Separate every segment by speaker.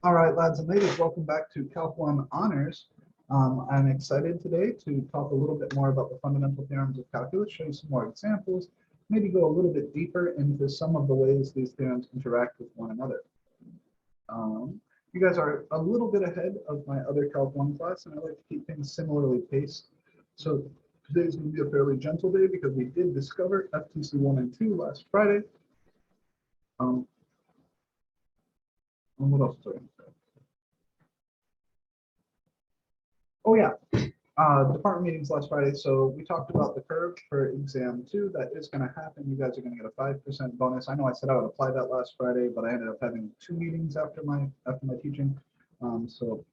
Speaker 1: All right, lads and ladies, welcome back to Calc 1 Honors. I'm excited today to talk a little bit more about the fundamental theorems of calculus, show you some more examples, maybe go a little bit deeper into some of the ways these theorems interact with one another. You guys are a little bit ahead of my other Calc 1 class, and I like to keep things similarly paced. So today's going to be a fairly gentle day because we did discover FTC1 and 2 last Friday. And what else was I going to say? Oh yeah, department meetings last Friday. So we talked about the curve for exam 2. That is going to happen. You guys are going to get a 5% bonus. I know I said I would apply that last Friday, but I ended up having 2 meetings after my teaching. So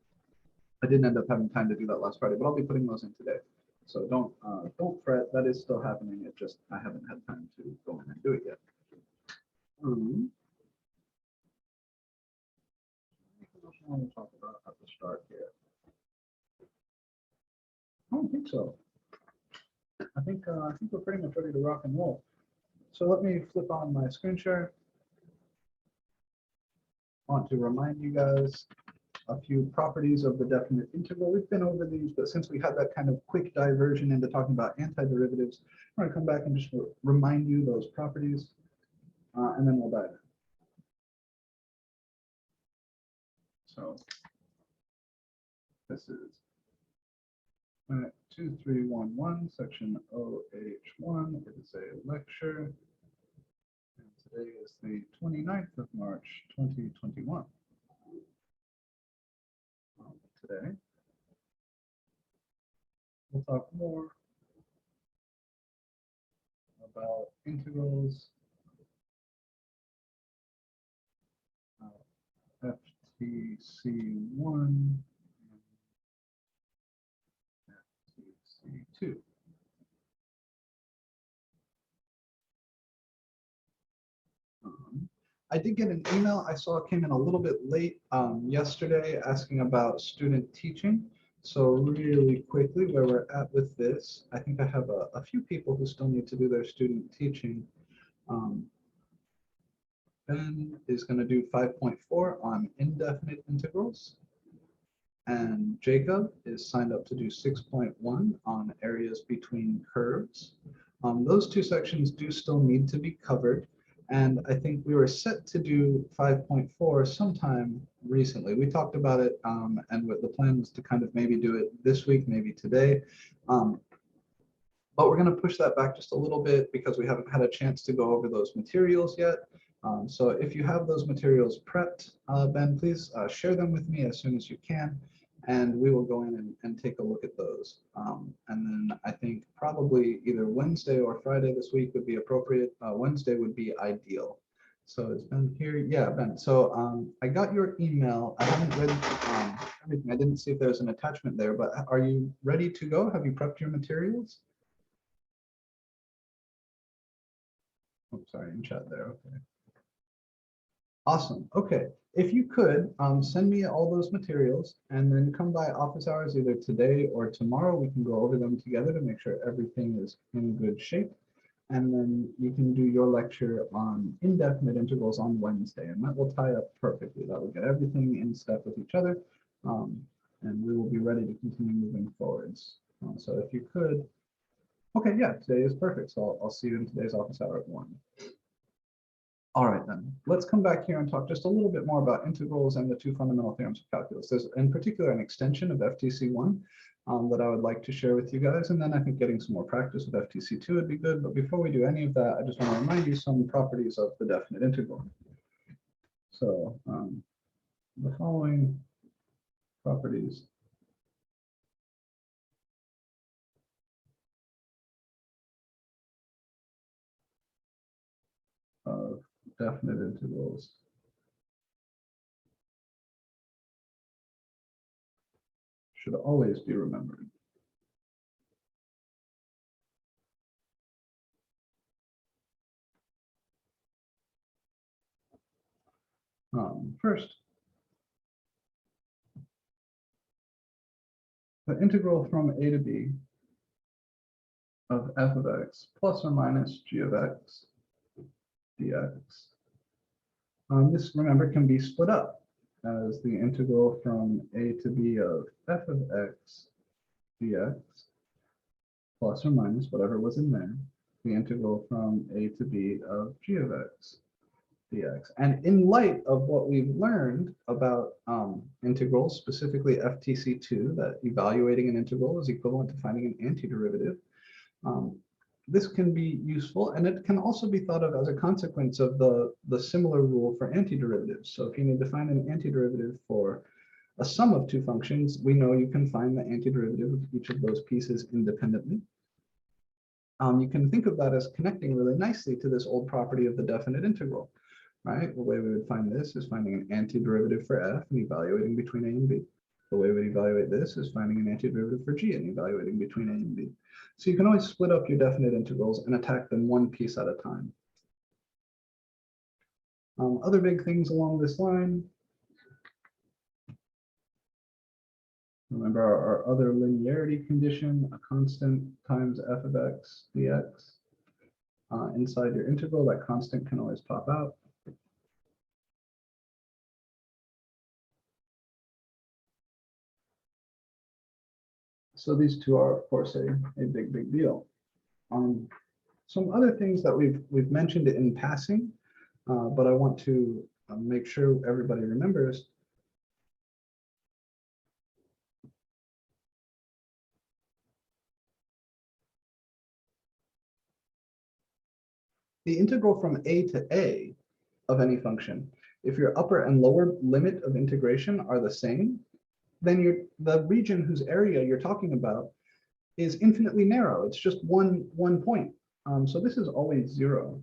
Speaker 1: I didn't end up having time to do that last Friday, but I'll be putting those in today. So don't fret. That is still happening. It just I haven't had time to go in and do it yet. Anything else I want to talk about at the start here? I don't think so. I think we're pretty much ready to rock and roll. So let me flip on my screen share. I want to remind you guys a few properties of the definite integral. We've been over these, but since we had that kind of quick diversion into talking about antiderivatives, I'm going to come back and just remind you those properties, and then we'll dive in. So this is 2311 section OH1. It is a lecture. And today is the 29th of March, 2021. Today, we'll talk more about integrals, FTC1 and FTC2. I did get an email I saw came in a little bit late yesterday asking about student teaching. So really quickly, where we're at with this, I think I have a few people who still need to do their student teaching. Ben is going to do 5.4 on indefinite integrals. And Jacob is signed up to do 6.1 on areas between curves. Those 2 sections do still need to be covered. And I think we were set to do 5.4 sometime recently. We talked about it, and the plan was to kind of maybe do it this week, maybe today. But we're going to push that back just a little bit because we haven't had a chance to go over those materials yet. So if you have those materials prepped, Ben, please share them with me as soon as you can, and we will go in and take a look at those. And then I think probably either Wednesday or Friday this week would be appropriate. Wednesday would be ideal. So is Ben here? Yeah, Ben. So I got your email. I haven't read everything. I didn't see if there's an attachment there, but are you ready to go? Have you prepped your materials? Oh, sorry, in chat there. Okay. Awesome. Okay. If you could send me all those materials and then come by office hours either today or tomorrow, we can go over them together to make sure everything is in good shape. And then you can do your lecture on indefinite integrals on Wednesday, and that will tie up perfectly. That will get everything in step with each other, and we will be ready to continue moving forwards. So if you could, okay, yeah, today is perfect. So I'll see you in today's office hour at 1. All right, then let's come back here and talk just a little bit more about integrals and the 2 fundamental theorems of calculus. There's in particular an extension of FTC1 that I would like to share with you guys. And then I think getting some more practice with FTC2 would be good. But before we do any of that, I just want to remind you some properties of the definite integral. So the following properties of definite integrals should always be remembered. First, the integral from a to b of f of x plus or minus g of x dx. This, remember, can be split up. as the integral from a to b of f of x dx plus or minus whatever was in there, the integral from a to b of g of x dx. And in light of what we've learned about integrals, specifically FTC2, that evaluating an integral is equivalent to finding an antiderivative, this can be useful, and it can also be thought of as a consequence of the similar rule for antiderivatives. So if you need to find an antiderivative for a sum of two functions, we know you can find the antiderivative of each of those pieces independently. You can think of that as connecting really nicely to this old property of the definite integral, right? The way we would find this is finding an antiderivative for f and evaluating between a and b. The way we evaluate this is finding an antiderivative for g and evaluating between a and b. So you can always split up your definite integrals and attack them one piece at a time. Other big things along this line. Remember our other linearity condition, a constant times f of x dx. Inside your integral, that constant can always pop out. So these two are, of course, a big deal. Some other things that we've mentioned in passing, but I want to make sure everybody remembers. The integral from a to a of any function, if your upper and lower limit of integration are the same, then the region whose area you're talking about is infinitely narrow. It's just one point. So this is always 0.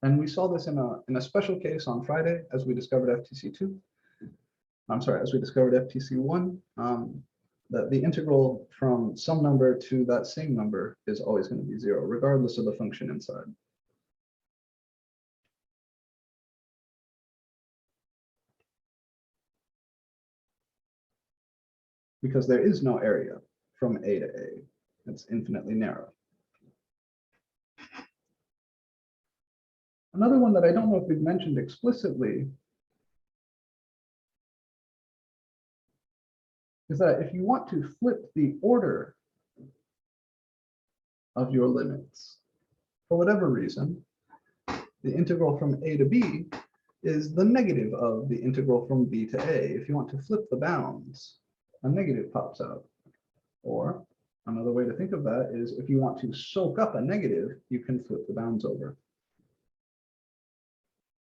Speaker 1: And we saw this in a special case on Friday as we discovered FTC2. I'm sorry, as we discovered FTC1, that the integral from some number to that same number is always going to be 0, regardless of the function inside. Because there is no area from a to a. It's infinitely narrow. Another one that I don't know if we've mentioned explicitly is that if you want to flip the order of your limits, for whatever reason, the integral from a to b is the negative of the integral from b to a. If you want to flip the bounds, a negative pops out. Or another way to think of that is if you want to soak up a negative, you can flip the bounds over.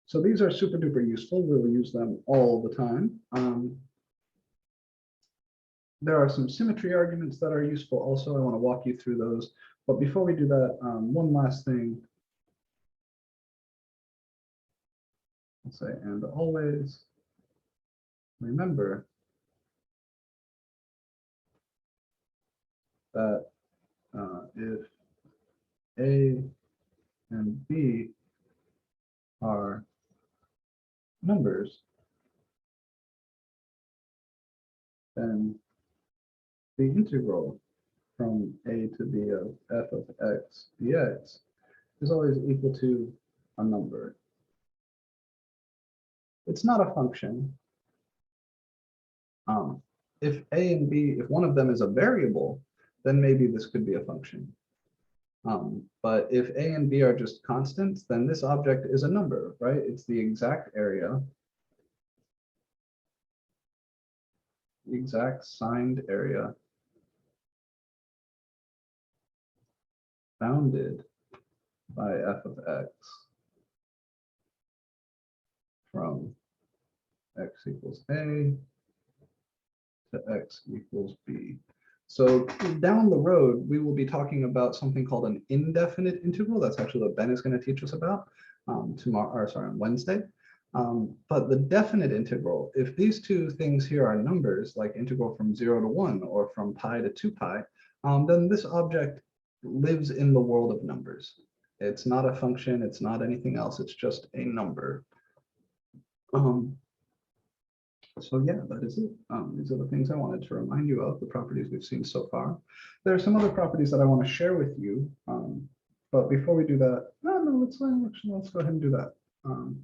Speaker 1: So these are super duper useful. We'll use them all the time. There are some symmetry arguments that are useful also. I want to walk you through those. But before we do that, one last thing. I'll say, and always remember that if a and b are numbers, then the integral from a to b of f of x dx is always equal to a number. It's not a function. If a and b, if one of them is a variable, then maybe this could be a function. But if a and b are just constants, then this object is a number, right? It's the exact area, the exact signed area bounded by f of x from x equals a to x equals b. So down the road, we will be talking about something called an indefinite integral. That's actually what Ben is going to teach us about on Wednesday. But the definite integral, if these two things here are numbers, like integral from 0 to 1 or from pi to 2 pi, then this object lives in the world of numbers. It's not a function, it's not anything else, it's just a number. So yeah, that is it. These are the things I wanted to remind you of, the properties we've seen so far. There are some other properties that I want to share with you, but before we do that, let's go ahead and do that. I'll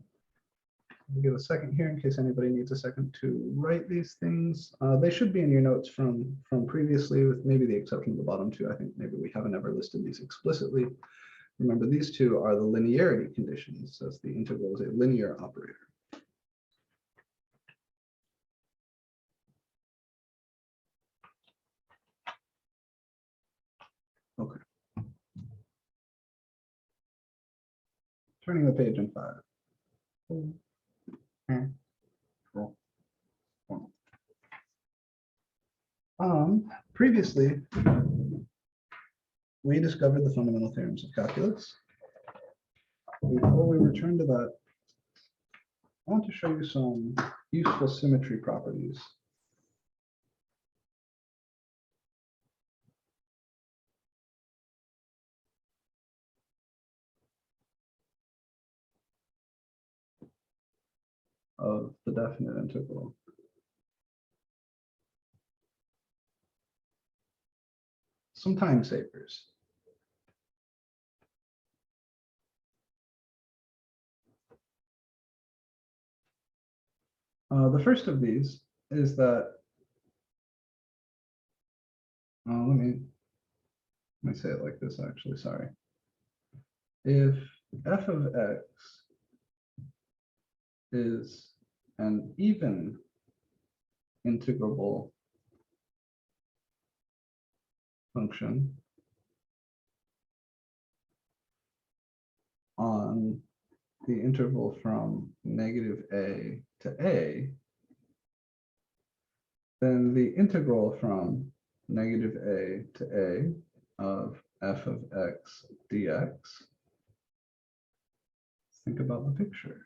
Speaker 1: give a second here in case anybody needs a second to write these things. They should be in your notes from previously, with maybe the exception of the bottom two. I think maybe we haven't ever listed these explicitly. Remember, these two are the linearity conditions, as the integral is a linear operator. Okay. Turning the page in 5. Previously, we discovered the fundamental theorems of calculus. Before we return to that, I want to show you some useful symmetry properties. Of the definite integral. Some time savers. The first of these is that, let me say it like this, actually, sorry. If f of x is an even integrable function on the interval from negative a to a, then the integral from negative a to a of f of x dx, think about the picture.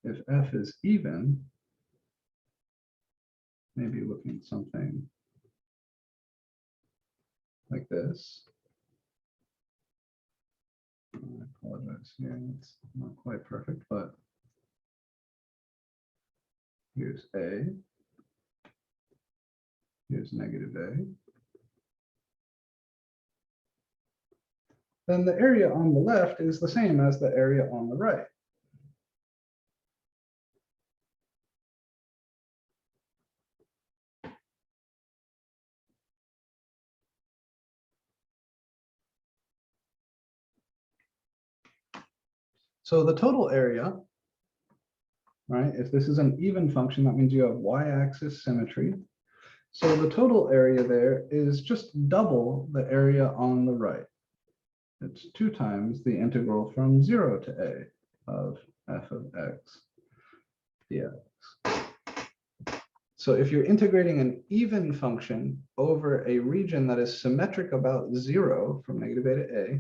Speaker 1: If f is even, maybe looking at something like this. I apologize here, it's not quite perfect, but here's a, here's negative a. Then the area on the left is the same as the area on the right. So the total area, right, if this is an even function, that means you have y-axis symmetry. So the total area there is just double the area on the right. It's 2 times the integral from 0 to a of f of x dx. So if you're integrating an even function over a region that is symmetric about 0 from negative a to a,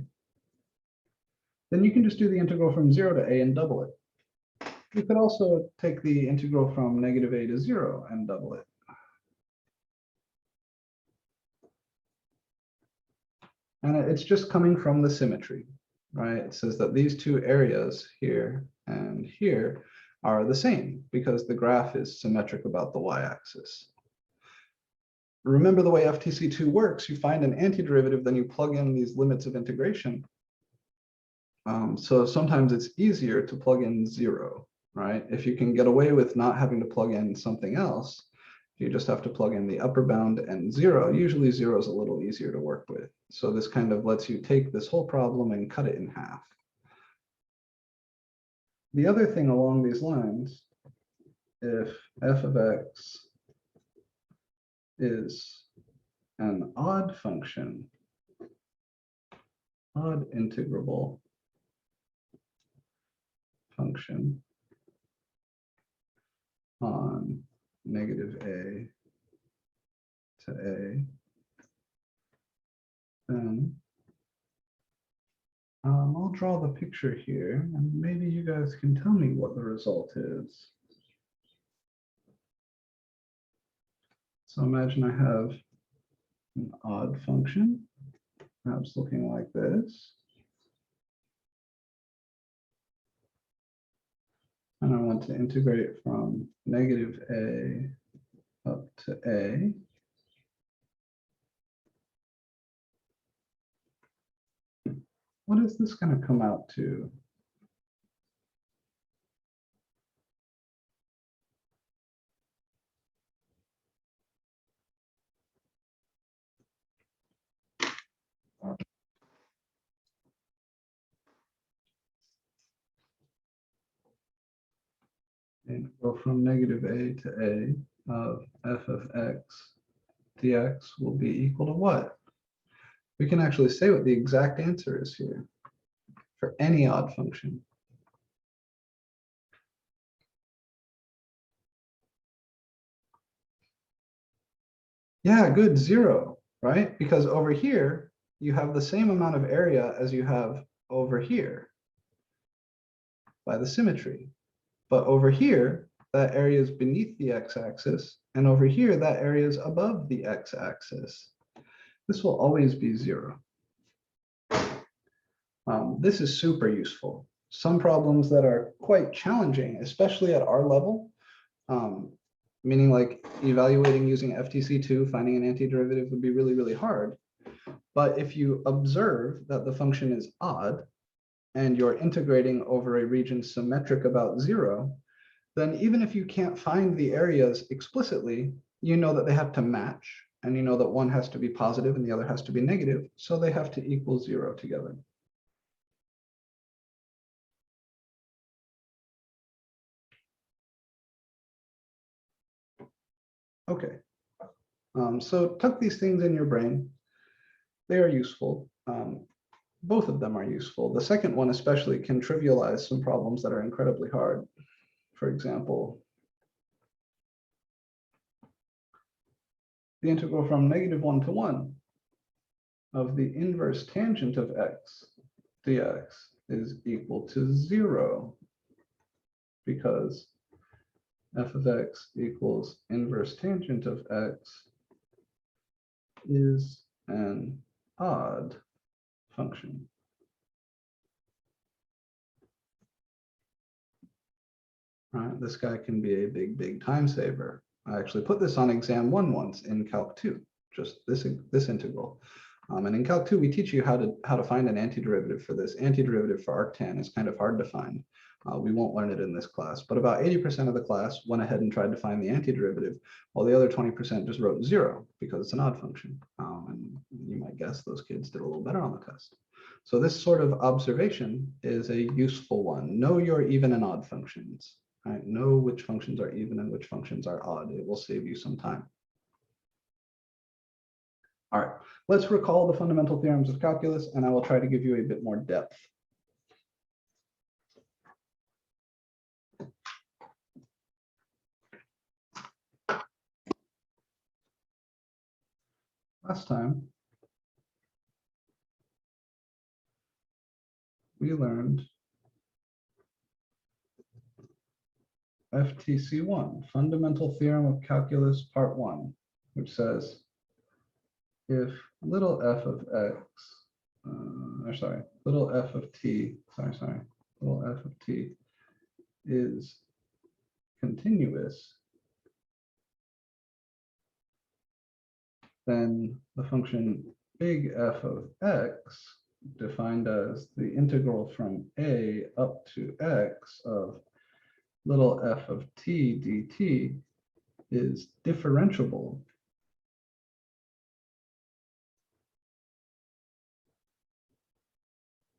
Speaker 1: then you can just do the integral from 0 to a and double it. You could also take the integral from negative a to 0 and double it. And it's just coming from the symmetry, right? It says that these two areas here and here are the same because the graph is symmetric about the y-axis. Remember the way FTC2 works, you find an antiderivative, then you plug in these limits of integration. So sometimes it's easier to plug in 0, right? If you can get away with not having to plug in something else, you just have to plug in the upper bound and 0. Usually 0 is a little easier to work with. So this kind of lets you take this whole problem and cut it in half. The other thing along these lines, if f of x is an odd function, odd integrable function on negative a to a, then I'll draw the picture here, and maybe you guys can tell me what the result is. So imagine I have an odd function, perhaps looking like this. And I want to integrate from negative a up to a. what is this going to come out to? And go from negative a to a of f of x dx will be equal to what? We can actually say what the exact answer is here for any odd function. Yeah, good, 0, right? Because over here, you have the same amount of area as you have over here by the symmetry. But over here, that area is beneath the x-axis, and over here, that area is above the x-axis. This will always be 0. This is super useful. Some problems that are quite challenging, especially at our level, meaning like evaluating using FTC2, finding an antiderivative would be really, really hard. But if you observe that the function is odd and you're integrating over a region symmetric about 0, then even if you can't find the areas explicitly, you know that they have to match, and you know that one has to be positive and the other has to be negative, so they have to equal 0 together. Okay, so tuck these things in your brain. They are useful. Both of them are useful. The second one especially can trivialize some problems that are incredibly hard. For example, the integral from -1 to 1 of the inverse tangent of x dx is equal to 0 because f of x equals inverse tangent of x is an odd function. Right, this guy can be a big, big time saver. I actually put this on exam 1 once in Calc 2, just this integral. And in Calc 2, we teach you how to find an antiderivative for this. Antiderivative for arctan is kind of hard to find. We won't learn it in this class, but about 80% of the class went ahead and tried to find the antiderivative, while the other 20% just wrote 0 because it's an odd function. And you might guess those kids did a little better on the test. So this sort of observation is a useful one. Know your even and odd functions. Right? Know which functions are even and which functions are odd. It will save you some time. All right, let's recall the fundamental theorems of calculus, and I will try to give you a bit more depth. Last time, we learned FTC1, Fundamental Theorem of Calculus, Part 1, which says if little f of x, little f of t, little f of t is continuous, then the function big F of x, defined as the integral from a up to x of little f of t dt, is differentiable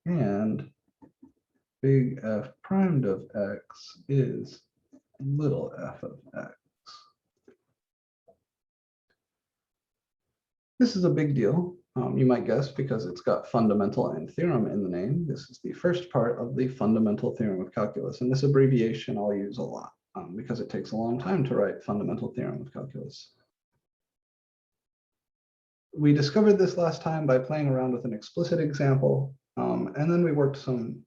Speaker 1: and big F primed of x is little f of x. This is a big deal, you might guess, because it's got fundamental and theorem in the name. This is the first part of the fundamental theorem of calculus, and this abbreviation I'll use a lot because it takes a long time to write fundamental theorem of calculus. We discovered this last time by playing around with an explicit example, and then we worked some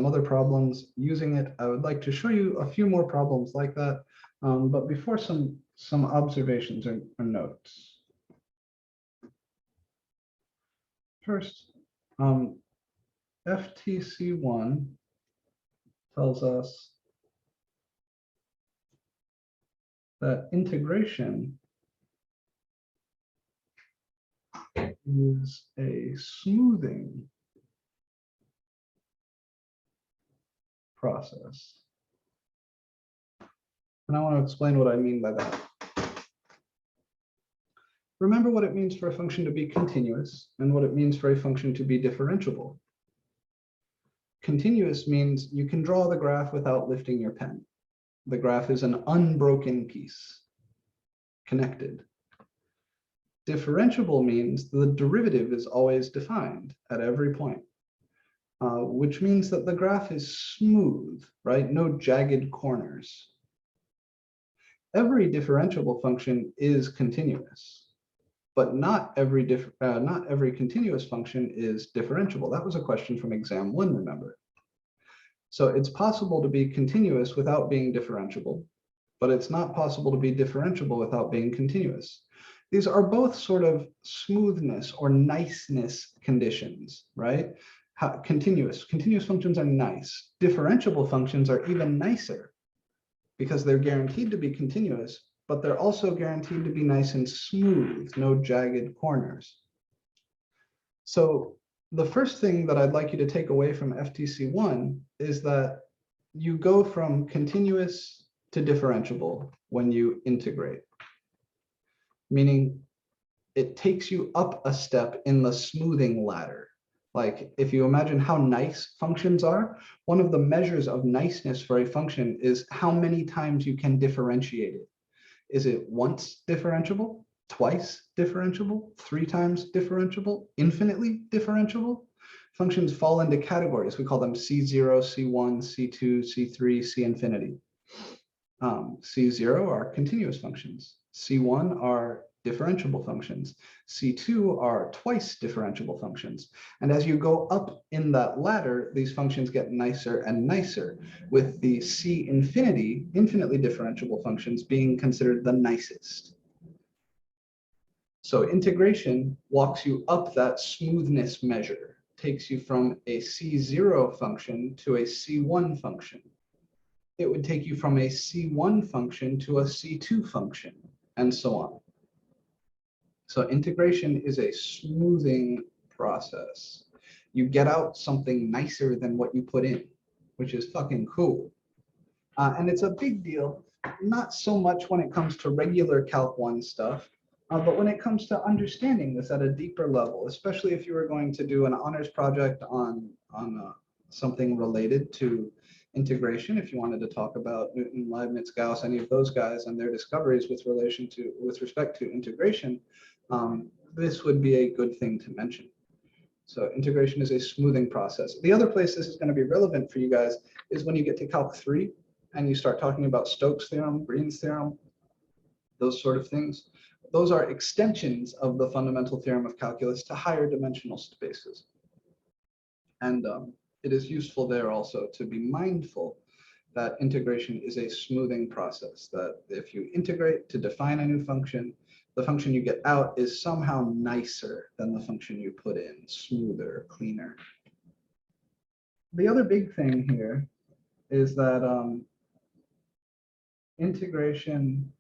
Speaker 1: other problems using it. I would like to show you a few more problems like that, but before some observations or notes. First, FTC1 tells us that integration is a smoothing process. And I want to explain what I mean by that. Remember what it means for a function to be continuous and what it means for a function to be differentiable. Continuous means you can draw the graph without lifting your pen. The graph is an unbroken piece, connected. Differentiable means the derivative is always defined at every point, which means that the graph is smooth, right? No jagged corners. Every differentiable function is continuous, but not every continuous function is differentiable. That was a question from exam 1, remember? So it's possible to be continuous without being differentiable, but it's not possible to be differentiable without being continuous. These are both sort of smoothness or niceness conditions, right? Continuous functions are nice. Differentiable functions are even nicer because they're guaranteed to be continuous, but they're also guaranteed to be nice and smooth, no jagged corners. So the first thing that I'd like you to take away from FTC1 is that you go from continuous to differentiable when you integrate, meaning it takes you up a step in the smoothing ladder. Like if you imagine how nice functions are, one of the measures of niceness for a function is how many times you can differentiate it. Is it once differentiable, twice differentiable, 3 times differentiable, infinitely differentiable? Functions fall into categories. We call them C0, C1, C2, C3, C infinity. C0 are continuous functions. C1 are differentiable functions. C2 are twice differentiable functions. And as you go up in that ladder, these functions get nicer and nicer, with the C infinity, infinitely differentiable functions, being considered the nicest. So integration walks you up that smoothness measure, takes you from a C0 function to a C1 function. It would take you from a C1 function to a C2 function, and so on. So integration is a smoothing process. You get out something nicer than what you put in, which is fucking cool. And it's a big deal, not so much when it comes to regular Calc 1 stuff, but when it comes to understanding this at a deeper level, especially if you were going to do an honors project on something related to integration, if you wanted to talk about Newton, Leibniz, Gauss, any of those guys and their discoveries with respect to integration, this would be a good thing to mention. So integration is a smoothing process. The other place this is going to be relevant for you guys is when you get to Calc 3 and you start talking about Stokes' theorem, Green's theorem, those sort of things. Those are extensions of the fundamental theorem of calculus to higher dimensional spaces. And it is useful there also to be mindful that integration is a smoothing process, that if you integrate to define a new function, the function you get out is somehow nicer than the function you put in, smoother, cleaner. The other big thing here is that integration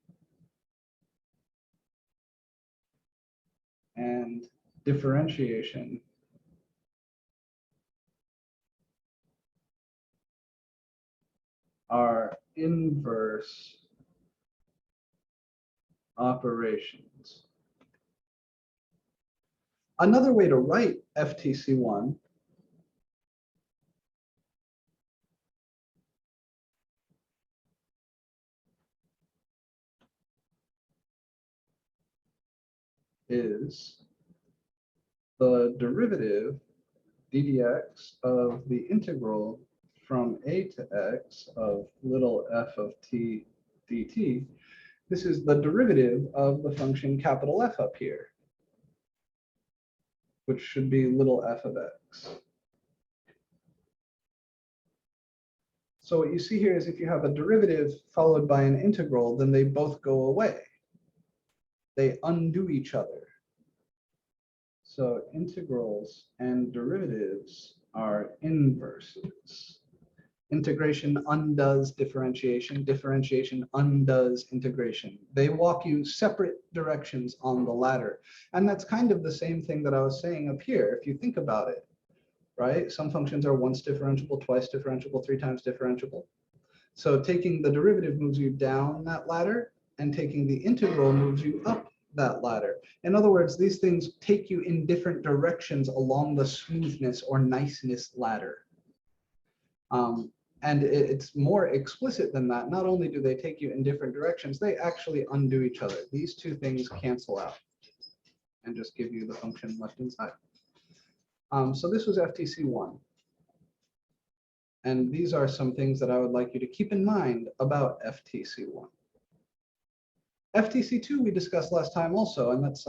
Speaker 1: and differentiation are inverse operations. Another way to write FTC1 is the derivative ddx of the integral from a to x of little f of t dt. This is the derivative of the function capital F up here, which should be little f of x. So what you see here is if you have a derivative followed by an integral, then they both go away. They undo each other. So integrals and derivatives are inverses. Integration undoes differentiation. Differentiation undoes integration. They walk you separate directions on the ladder. And that's kind of the same thing that I was saying up here, if you think about it. right? Some functions are once differentiable, twice differentiable, 3 times differentiable. So taking the derivative moves you down that ladder, and taking the integral moves you up that ladder. In other words, these things take you in different directions along the smoothness or niceness ladder. And it's more explicit than that. Not only do they take you in different directions, they actually undo each other. These two things cancel out and just give you the function left inside. So this was FTC1. And these are some things that I would like you to keep in mind about FTC1. FTC2 we discussed last time also, and that's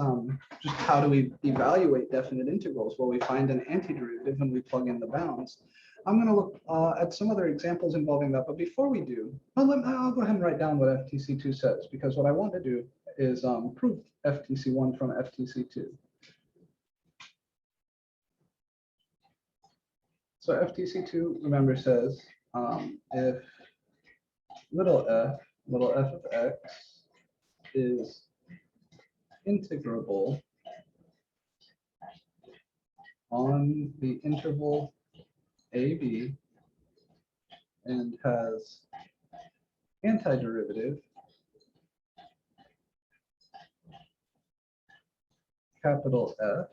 Speaker 1: just how do we evaluate definite integrals? Well, we find an antiderivative and we plug in the bounds. I'm going to look at some other examples involving that, but before we do, I'll go ahead and write down what FTC2 says, because what I want to do is prove FTC1 from FTC2. So FTC2, remember, says if little f of x is integrable on the interval AB and has antiderivative capital F,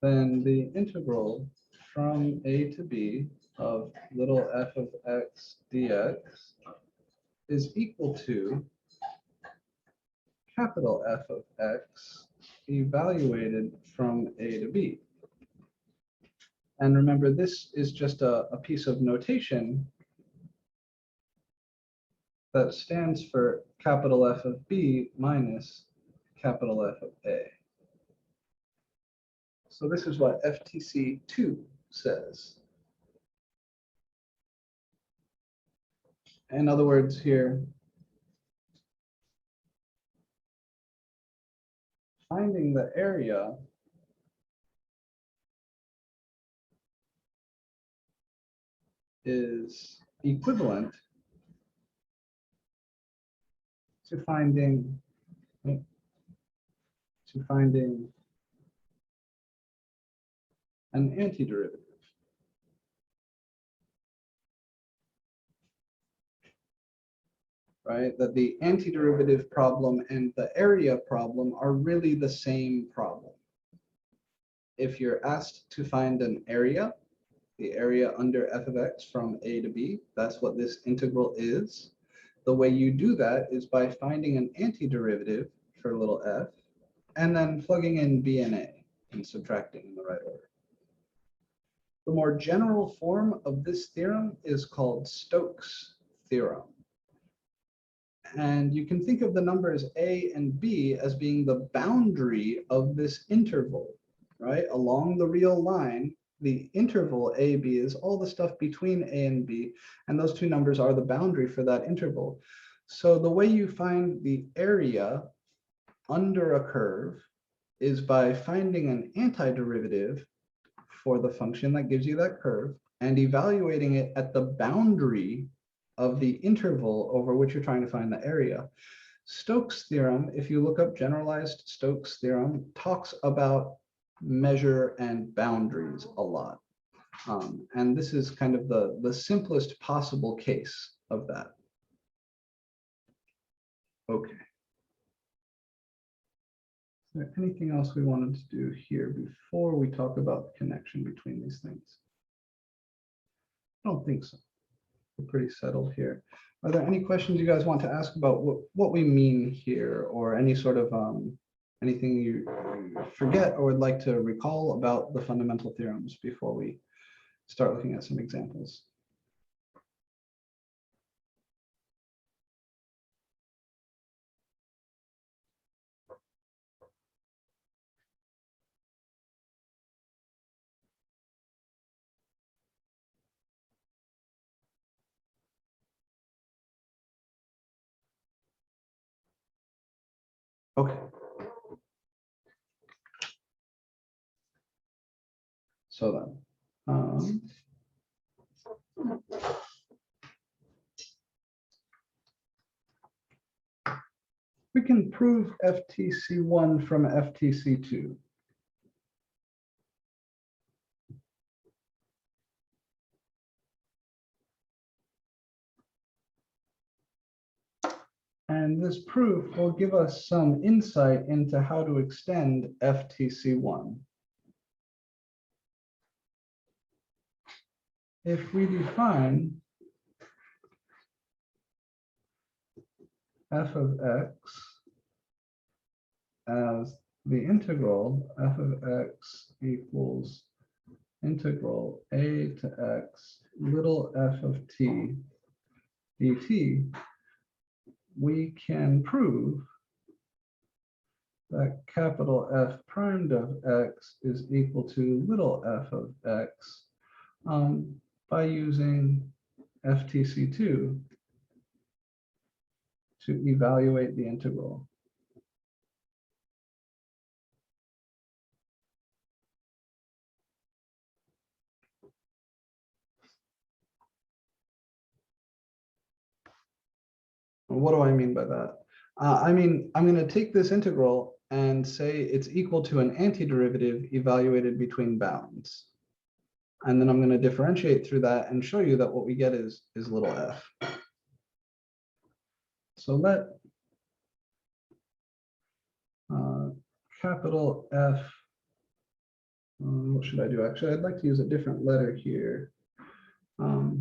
Speaker 1: then the integral from A to B of little f of x dx is equal to capital F of x evaluated from A to B. And remember, this is just a piece of notation that stands for capital F of B minus capital F of A. So this is what FTC2 says. In other words, here, finding the area is equivalent to finding an antiderivative. Right? That the antiderivative problem and the area problem are really the same problem. If you're asked to find an area, the area under f of x from A to B, that's what this integral is. The way you do that is by finding an antiderivative for little f, and then plugging in B and A and subtracting in the right order. The more general form of this theorem is called Stokes' theorem. And you can think of the numbers A and B as being the boundary of this interval, right? Along the real line, the interval AB is all the stuff between A and B, and those two numbers are the boundary for that interval. So the way you find the area under a curve is by finding an antiderivative for the function that gives you that curve and evaluating it at the boundary of the interval over which you're trying to find the area. Stokes' theorem, if you look up generalized Stokes' theorem, talks about measure and boundaries a lot. And this is kind of the simplest possible case of that. Okay. Is there anything else we wanted to do here before we talk about the connection between these things? I don't think so. We're pretty settled here. Are there any questions you guys want to ask about what we mean here, or any sort of anything you forget or would like to recall about the fundamental theorems before we start looking at some examples? Okay. So then, we can prove FTC1 from FTC2. And this proof will give us some insight into how to extend FTC1. If we define f of x as the integral f of x equals integral a to x little f of t dt, we can prove that capital F primed of x is equal to little f of x by using FTC2 to evaluate the integral. What do I mean by that? I mean, I'm going to take this integral and say it's equal to an antiderivative evaluated between bounds. And then I'm going to differentiate through that and show you that what we get is little f. So let capital F, what should I do? Actually, I'd like to use a different letter here. Let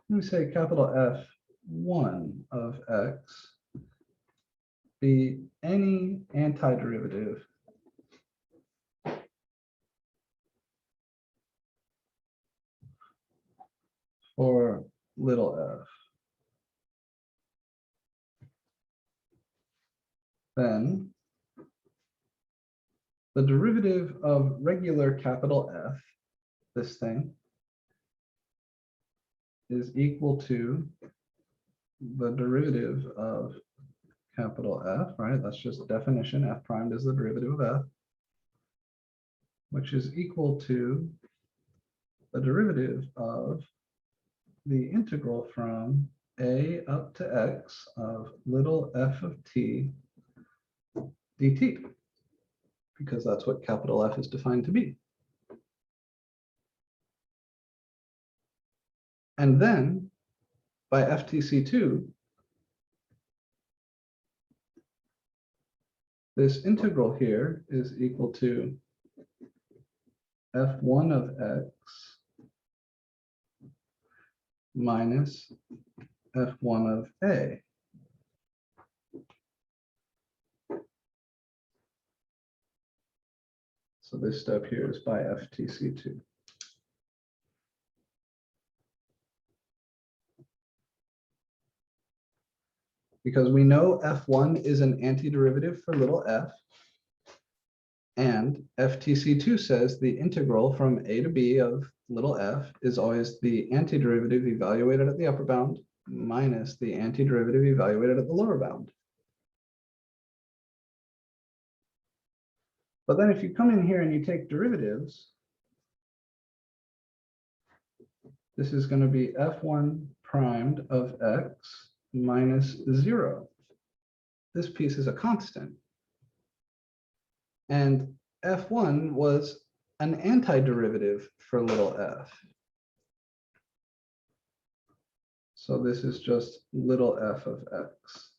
Speaker 1: me say capital F1 of x be any antiderivative for little f. Then the derivative of regular capital F, this thing, is equal to the derivative of capital F, right? That's just definition. F primed is the derivative of F, which is equal to the derivative of the integral from a up to x of little f of t dt, because that's what capital F is defined to be. And then by FTC2, this integral here is equal to f1 of x minus f1 of a. So this step here is by FTC2. Because we know f1 is an antiderivative for little f, and FTC2 says the integral from a to b of little f is always the antiderivative evaluated at the upper bound minus the antiderivative evaluated at the lower bound. But then if you come in here and you take derivatives, this is going to be f1 primed of x minus 0. This piece is a constant. And f1 was an antiderivative for little f. So this is just little f of x.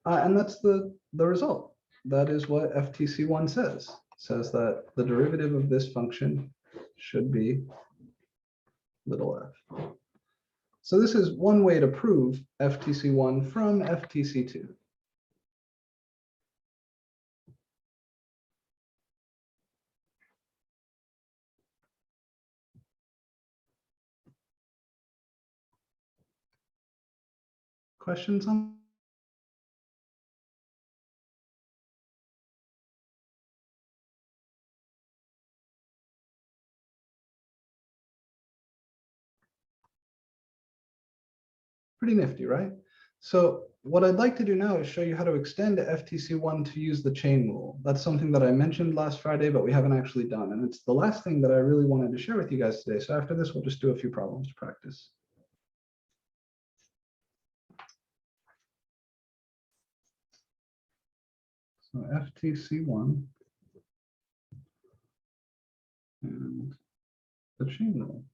Speaker 1: And that's the result. That is what FTC1 says. It says that the derivative of this function should be little f. So this is one way to prove FTC1 from FTC2. Questions on? Pretty nifty, right? So what I'd like to do now is show you how to extend FTC1 to use the chain rule. That's something that I mentioned last Friday, but we haven't actually done. And it's the last thing that I really wanted to share with you guys today. So after this, we'll just do a few problems to practice. So FTC1 and the chain rule.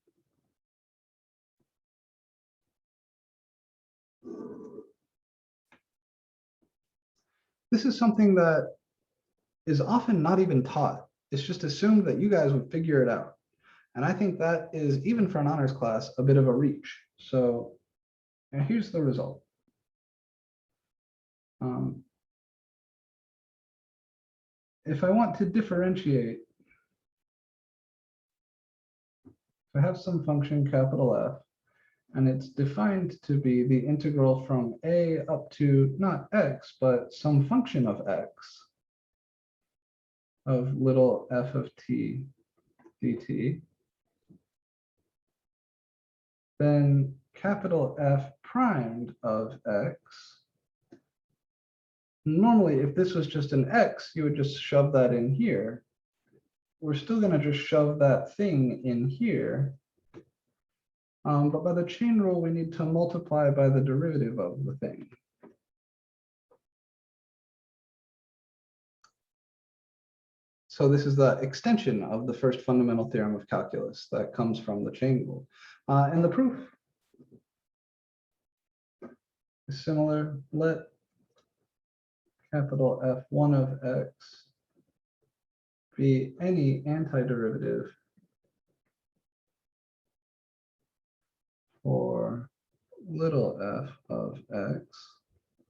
Speaker 1: This is something that is often not even taught. It's just assumed that you guys would figure it out. And I think that is, even for an honors class, a bit of a reach. So and here's the result. If I want to differentiate, if I have some function capital F, and it's defined to be the integral from a up to not x, but some function of x of little f of t dt, then capital F primed of x. Normally, if this was just an x, you would just shove that in here. We're still going to just shove that thing in here. But by the chain rule, we need to multiply by the derivative of the thing. So this is the extension of the first fundamental theorem of calculus that comes from the chain rule. And the proof is similar. Let capital F1 of x be any antiderivative for little f of x,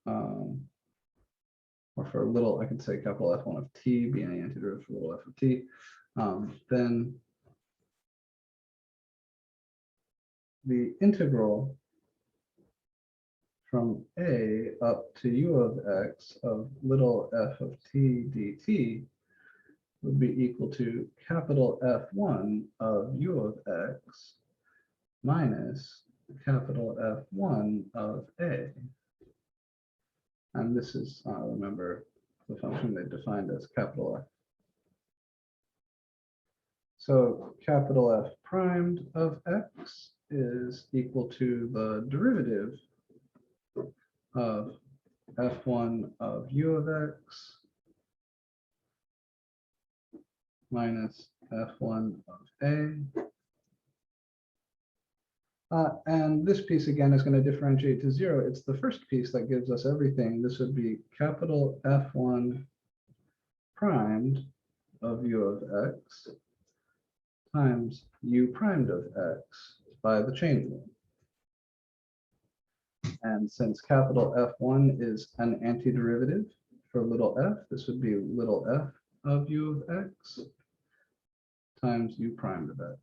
Speaker 1: or for little, I could say capital F1 of t be any antiderivative for little f of t, then the integral from a up to u of x of little f of t dt would be equal to capital F1 of u of x minus capital F1 of a. And this is, remember, the function they defined as capital F. So capital F primed of x is equal to the derivative of F1 of u of x minus F1 of a. And this piece again is going to differentiate to 0. It's the first piece that gives us everything. This would be capital F1 primed of u of x times u primed of x by the chain rule. And since capital F1 is an antiderivative for little f, this would be little f of u of x times u primed of x.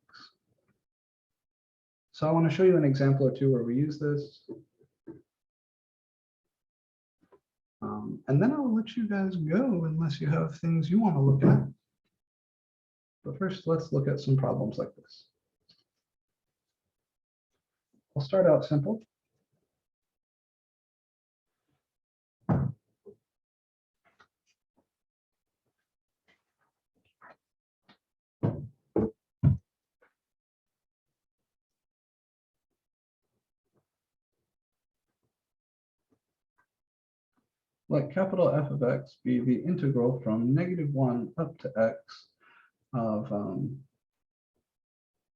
Speaker 1: So I want to show you an example or two where we use this. And then I'll let you guys go unless you have things you want to look at. But first, let's look at some problems like this. I'll start out simple. Let capital F of x be the integral from -1 up to x of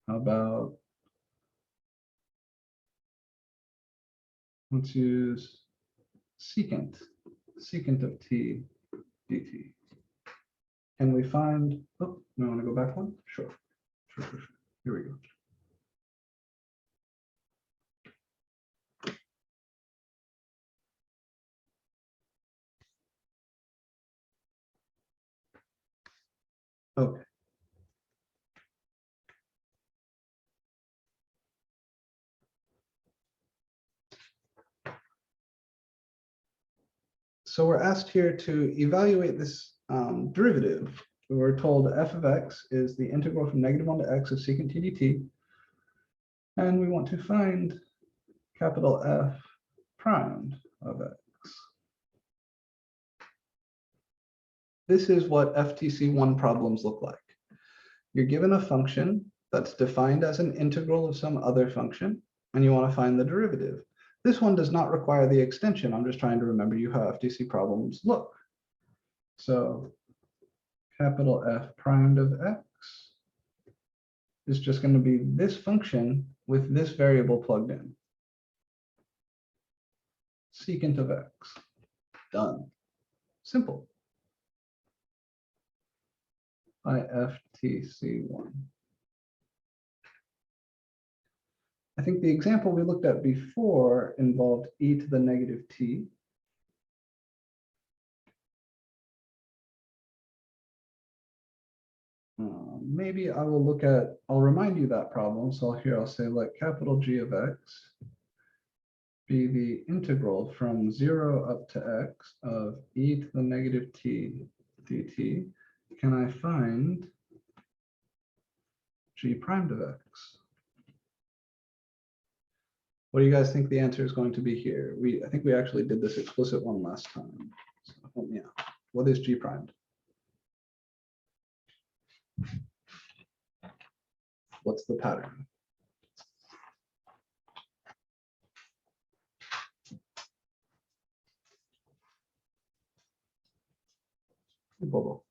Speaker 1: about, let's use secant of t dt. Can we find, oh, we want to go back one? Sure. Here we go. Okay. So we're asked here to evaluate this derivative. We're told f of x is the integral from -1 to x of secant t dt. And we want to find capital F primed of x. This is what FTC1 problems look like. You're given a function that's defined as an integral of some other function, and you want to find the derivative. This one does not require the extension. I'm just trying to remember you how FTC problems look. So capital F primed of x is just going to be this function with this variable plugged in. Secant of x. Done. Simple. By FTC1. I think the example we looked at before involved e to the negative t. Maybe I will look at, I'll remind you that problem. So here I'll say let capital G of x be the integral from 0 up to x of e to the negative t dt. Can I find g primed of x? What do you guys think the answer is going to be here? I think we actually did this explicit one last time. So help me out. What is g primed? What's the pattern? Bubble.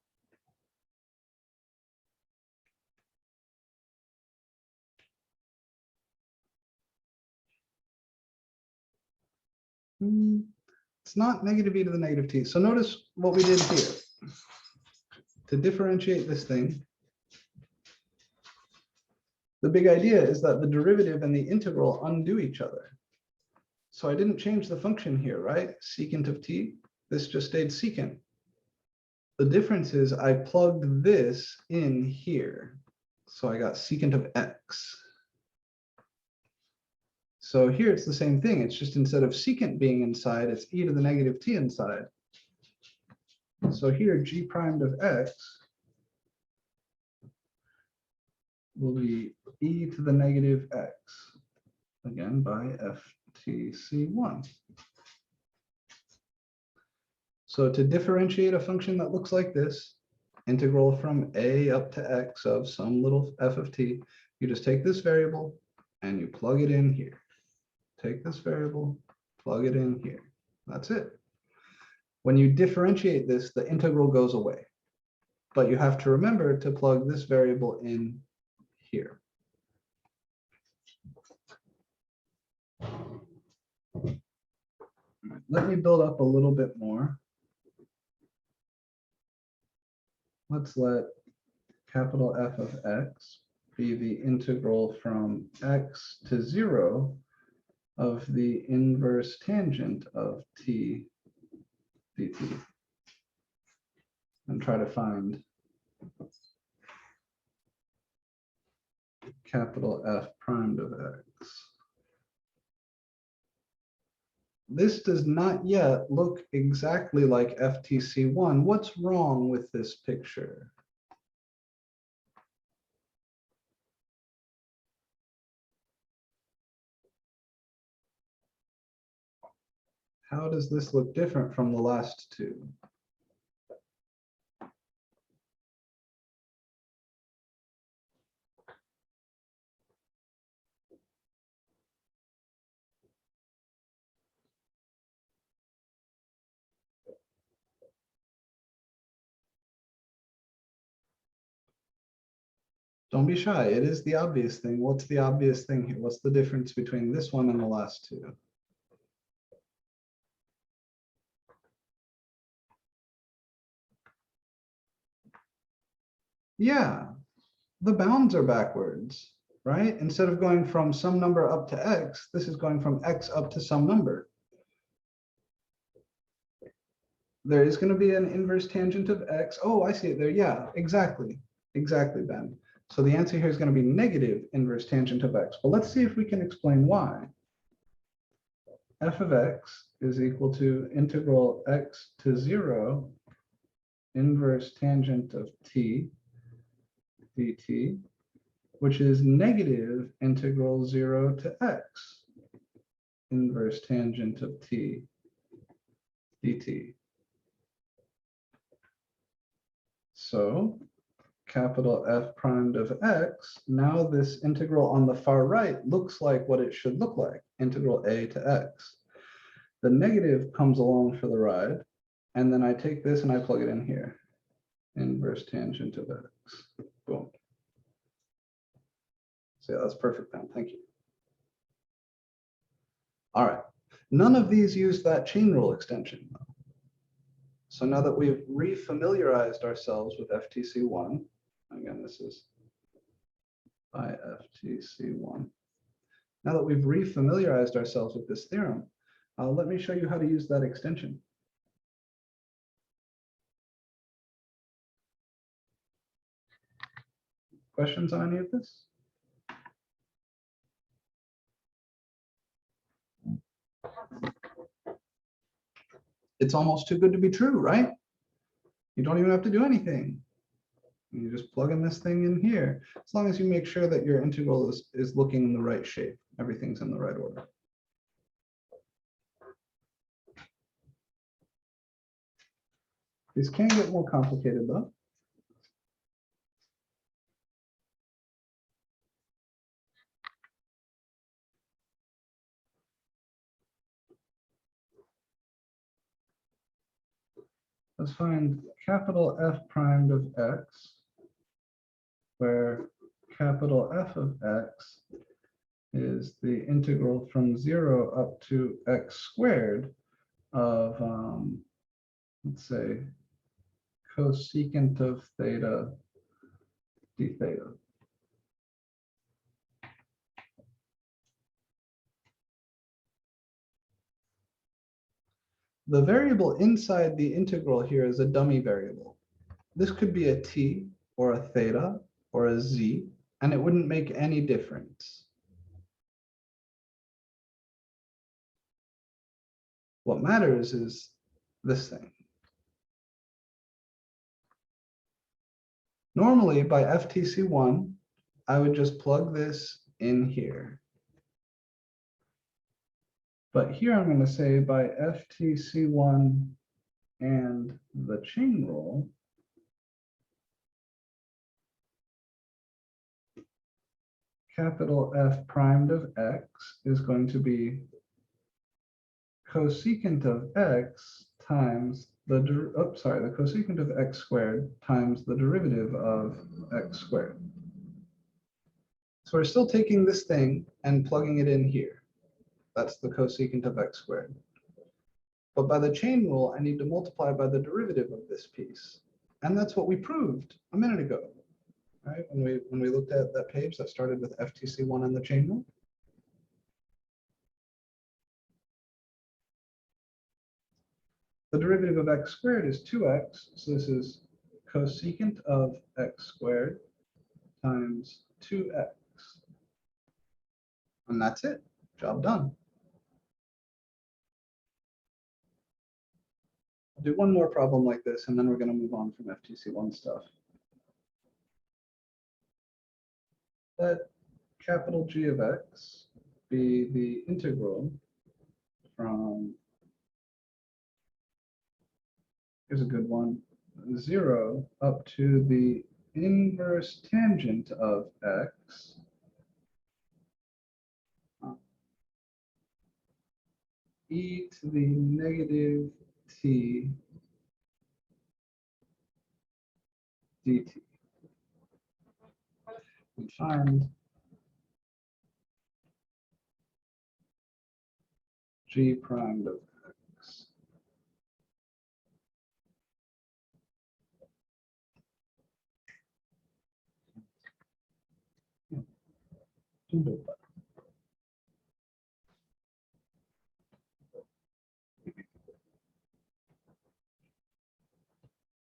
Speaker 1: It's not negative e to the negative t. So notice what we did here. To differentiate this thing, the big idea is that the derivative and the integral undo each other. So I didn't change the function here, right? Secant of t, this just stayed secant. The difference is I plugged this in here. So I got secant of x. So here it's the same thing. It's just instead of secant being inside, it's e to the negative t inside. So here g primed of x will be e to the negative x, again by FTC1. So to differentiate a function that looks like this, integral from a up to x of some little f of t, you just take this variable and you plug it in here. Take this variable, plug it in here. That's it. When you differentiate this, the integral goes away. But you have to remember to plug this variable in here. Let me build up a little bit more. Let's let capital F of x be the integral from x to 0 of the inverse tangent of t dt. And try to find capital F primed of x. This does not yet look exactly like FTC1. What's wrong with this picture? How does this look different from the last two? Don't be shy. It is the obvious thing. What's the obvious thing here? What's the difference between this one and the last two? Yeah, the bounds are backwards, right? Instead of going from some number up to x, this is going from x up to some number. There is going to be an inverse tangent of x. Oh, I see it there. Yeah, exactly. Exactly, Ben. So the answer here is going to be negative inverse tangent of x. But let's see if we can explain why. F of x is equal to integral x to 0 inverse tangent of t dt, which is negative integral 0 to x inverse tangent of t dt. So capital F primed of x, now this integral on the far right looks like what it should look like, integral a to x. The negative comes along for the ride, and then I take this and I plug it in here. Inverse tangent of x. Boom. So yeah, that's perfect, Ben. Thank you. All right. None of these use that chain rule extension, though. So now that we've refamiliarized ourselves with FTC1, again, this is by FTC1. Now that we've refamiliarized ourselves with this theorem, let me show you how to use that extension. Questions on any of this? It's almost too good to be true, right? You don't even have to do anything. You just plug in this thing in here, as long as you make sure that your integral is looking in the right shape. Everything's in the right order. These can get more complicated though. Let's find capital F primed of x, where capital F of x is the integral from 0 up to x squared of, let's say, cosecant of theta d theta. The variable inside the integral here is a dummy variable. This could be a t or a theta or a z, and it wouldn't make any difference. What matters is this thing. Normally, by FTC1, I would just plug this in here. But here I'm going to say by FTC1 and the chain rule, capital F primed of x is going to be cosecant of x times the cosecant of x squared times the derivative of x squared. So we're still taking this thing and plugging it in here. That's the cosecant of x squared. But by the chain rule, I need to multiply by the derivative of this piece. And that's what we proved a minute ago, right? When we looked at that page that started with FTC1 and the chain rule. The derivative of x squared is 2x, so this is cosecant of x squared times 2x. And that's it, job done. I'll do one more problem like this, and then we're going to move on from FTC1 stuff. Let capital G of x be the integral from, here's a good one, 0 up to the inverse tangent of x e to the negative t dt. And find g primed of x.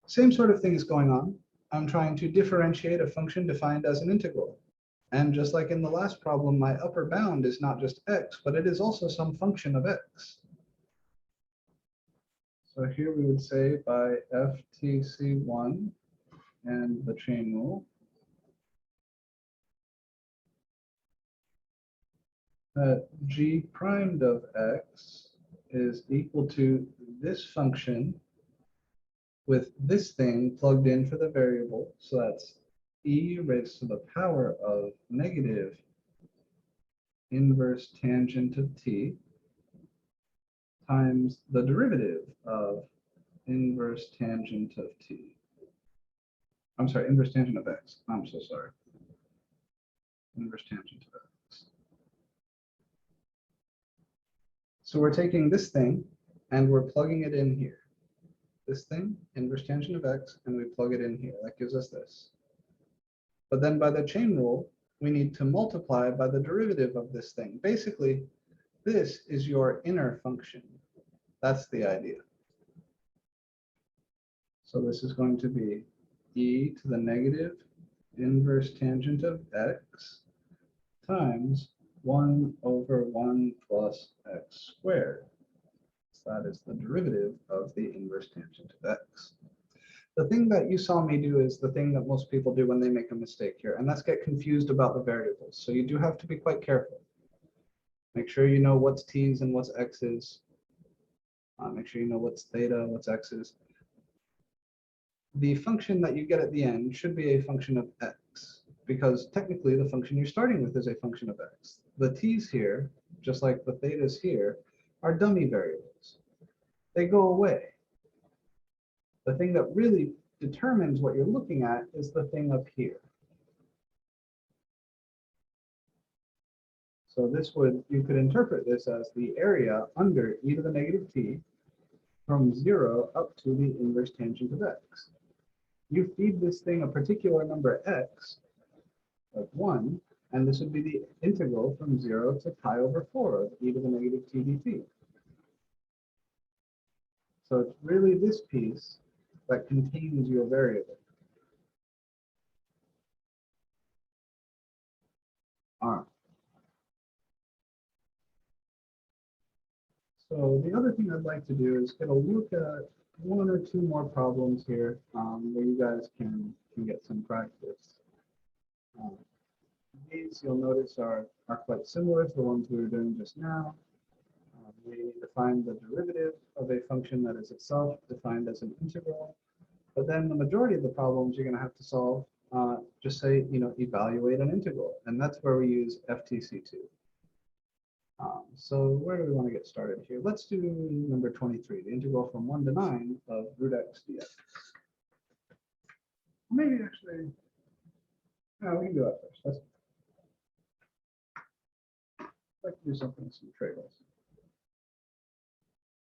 Speaker 1: Same sort of thing is going on. I'm trying to differentiate a function defined as an integral. And just like in the last problem, my upper bound is not just x, but it is also some function of x. So here we would say by FTC1 and the chain rule, that g primed of x is equal to this function with this thing plugged in for the variable. So that's e raised to the power of negative inverse tangent of t times the derivative of inverse tangent of t. I'm sorry, inverse tangent of x. I'm so sorry. Inverse tangent of x. So we're taking this thing and we're plugging it in here. this thing, inverse tangent of x, and we plug it in here. That gives us this. But then by the chain rule, we need to multiply by the derivative of this thing. Basically, this is your inner function. That's the idea. So this is going to be e to the negative inverse tangent of x times 1 over 1 plus x squared. So that is the derivative of the inverse tangent of x. The thing that you saw me do is the thing that most people do when they make a mistake here, and that's get confused about the variables. So you do have to be quite careful. Make sure you know what's t's and what's x's. Make sure you know what's theta, what's x's. The function that you get at the end should be a function of x, because technically the function you're starting with is a function of x. The t's here, just like the thetas here, are dummy variables. They go away. The thing that really determines what you're looking at is the thing up here. So this would, you could interpret this as the area under e to the negative t from 0 up to the inverse tangent of x. You feed this thing a particular number x, like 1, and this would be the integral from 0 to pi over 4 of e to the negative t dt. So it's really this piece that contains your variable. All right. So the other thing I'd like to do is get a look at 1 or 2 more problems here where you guys can get some practice. These you'll notice are quite similar to the ones we were doing just now. We need to find the derivative of a function that is itself defined as an integral. But then the majority of the problems you're going to have to solve, just say, evaluate an integral. And that's where we use FTC2. So where do we want to get started here? Let's do number 23, the integral from 1 to 9 of root x dx. Maybe actually, no, we can do that first. Let's do something with some trade-offs.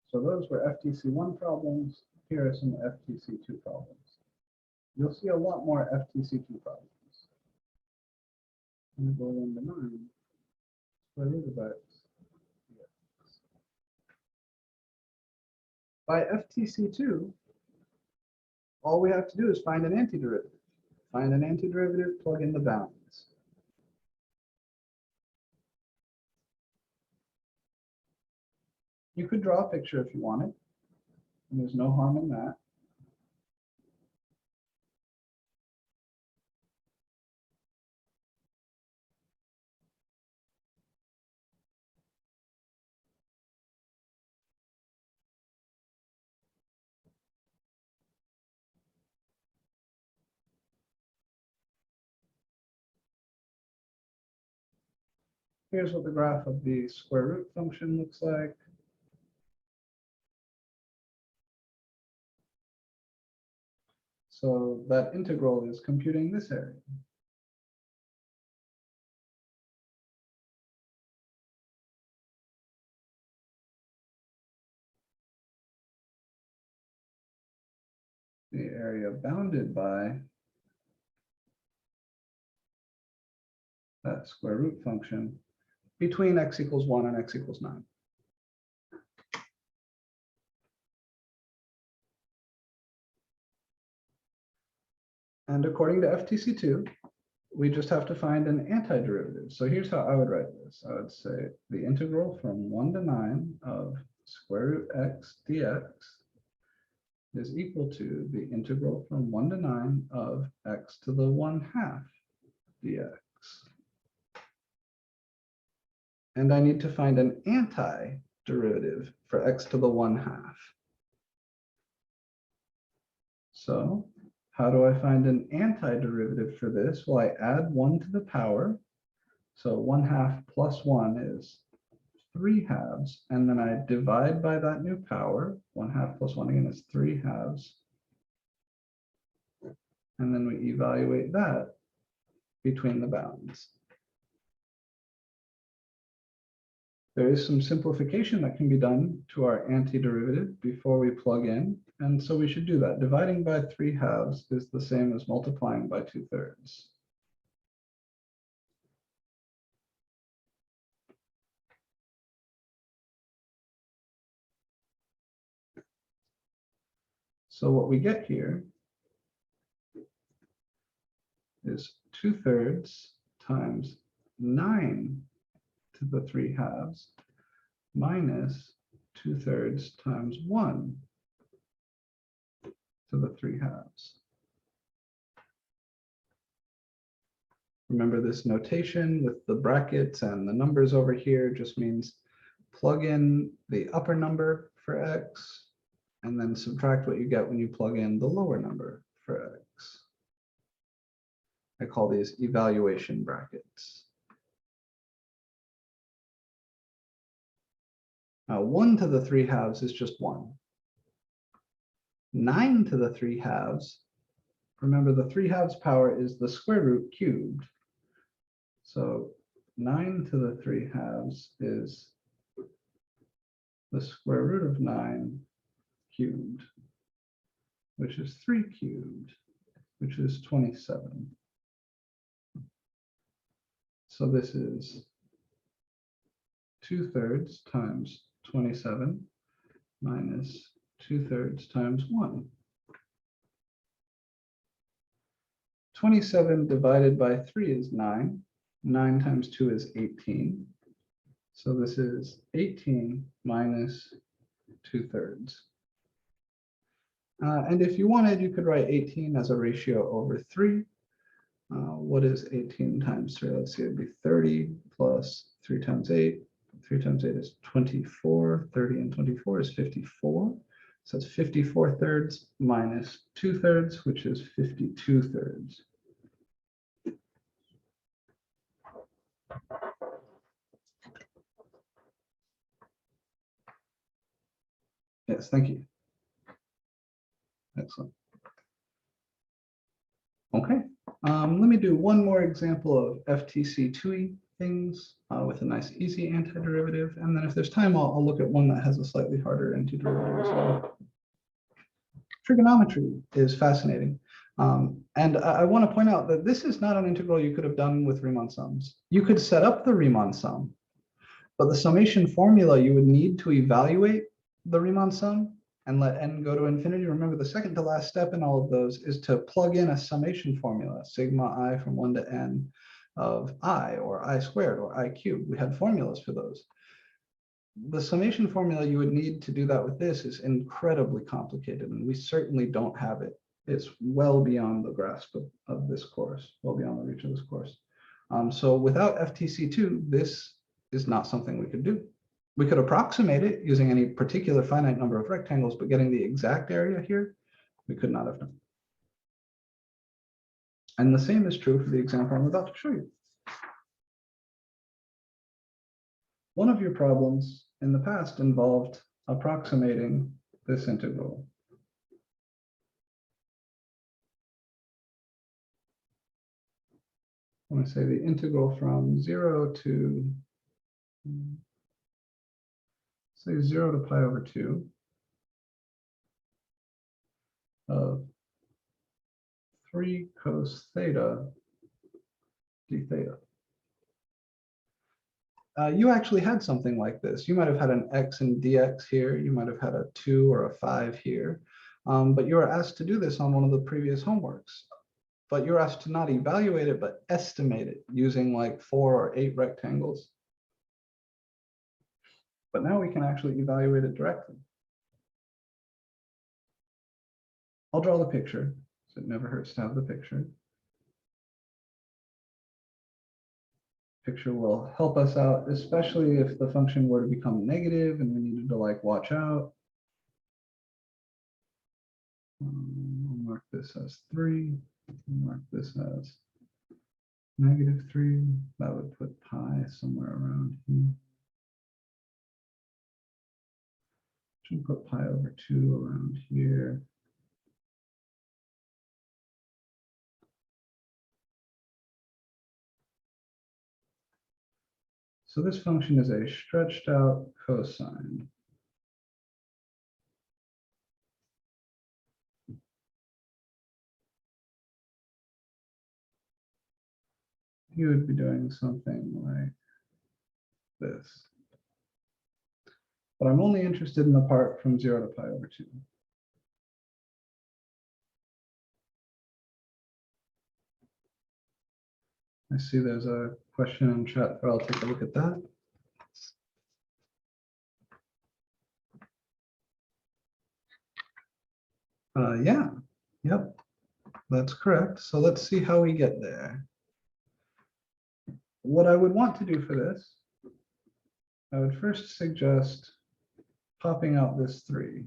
Speaker 1: So those were FTC1 problems. Here are some FTC2 problems. You'll see a lot more FTC2 problems. I'm going to go 1 to 9. Square root of x. By FTC2, all we have to do is find an antiderivative. Find an antiderivative, plug in the bounds. You could draw a picture if you wanted, and there's no harm in that. Here's what the graph of the square root function looks like. So that integral is computing this area. The area bounded by that square root function between x equals 1 and x equals 9. And according to FTC2, we just have to find an antiderivative. So here's how I would write this. I would say the integral from 1 to 9 of square root x dx is equal to the integral from 1 to 9 of x to the 1/2 dx. And I need to find an antiderivative for x to the 1/2. So how do I find an antiderivative for this? Well, I add 1 to the power. So 1/2 plus 1 is 3/2, and then I divide by that new power. 1/2 plus 1 again is 3/2. And then we evaluate that between the bounds. There is some simplification that can be done to our antiderivative before we plug in. And so we should do that. Dividing by 3/2 is the same as multiplying by 2/3. So what we get here is 2/3 times 9 to the 3/2 minus 2/3 times 1 to the 3/2. Remember this notation with the brackets and the numbers over here just means plug in the upper number for x and then subtract what you get when you plug in the lower number for x. I call these evaluation brackets. Now 1 to the 3/2 is just 1. 9 to the 3/2, remember the 3/2 power is the square root cubed. So 9 to the 3/2 is the square root of 9 cubed, which is 3 cubed, which is 27. So this is 2/3 times 27 minus 2/3 times 1. 27 divided by 3 is 9. 9 times 2 is 18. So this is 18 minus 2/3. And if you wanted, you could write 18 as a ratio over 3. What is 18 times 3? Let's see, it'd be 30 plus 3 times 8. 3 times 8 is 24. 30 and 24 is 54. So it's 54/3 minus 2/3, which is 52/3. Yes, thank you. Excellent. Okay, let me do one more example of FTC2 things with a nice easy antiderivative. And then if there's time, I'll look at one that has a slightly harder antiderivative as well. Trigonometry is fascinating. And I want to point out that this is not an integral you could have done with Riemann sums. You could set up the Riemann sum, but the summation formula you would need to evaluate the Riemann sum and let n go to infinity. Remember, the second to last step in all of those is to plug in a summation formula, sigma I from 1 to n of I, or I squared, or I cubed. We had formulas for those. The summation formula you would need to do that with this is incredibly complicated, and we certainly don't have it. It's well beyond the grasp of this course, well beyond the reach of this course. So without FTC2, this is not something we could do. We could approximate it using any particular finite number of rectangles, but getting the exact area here, we could not have done. And the same is true for the example I'm about to show you. One of your problems in the past involved approximating this integral. I want to say the integral from 0 to, say 0 to pi over 2 of 3 cos theta d theta. You actually had something like this. You might have had an x and dx here. You might have had a 2 or a 5 here. But you were asked to do this on one of the previous homeworks. But you're asked to not evaluate it, but estimate it using like 4 or 8 rectangles. But now we can actually evaluate it directly. I'll draw the picture, so it never hurts to have the picture. Picture will help us out, especially if the function were to become negative and we needed to like watch out. I'll mark this as 3. I'll mark this as -3. That would put pi somewhere around here. Should put pi over 2 around here. So this function is a stretched out cosine. You would be doing something like this. But I'm only interested in the part from 0 to pi over 2. I see there's a question in chat, but I'll take a look at that. Yeah, yep, that's correct. So let's see how we get there. What I would want to do for this, I would first suggest popping out this 3.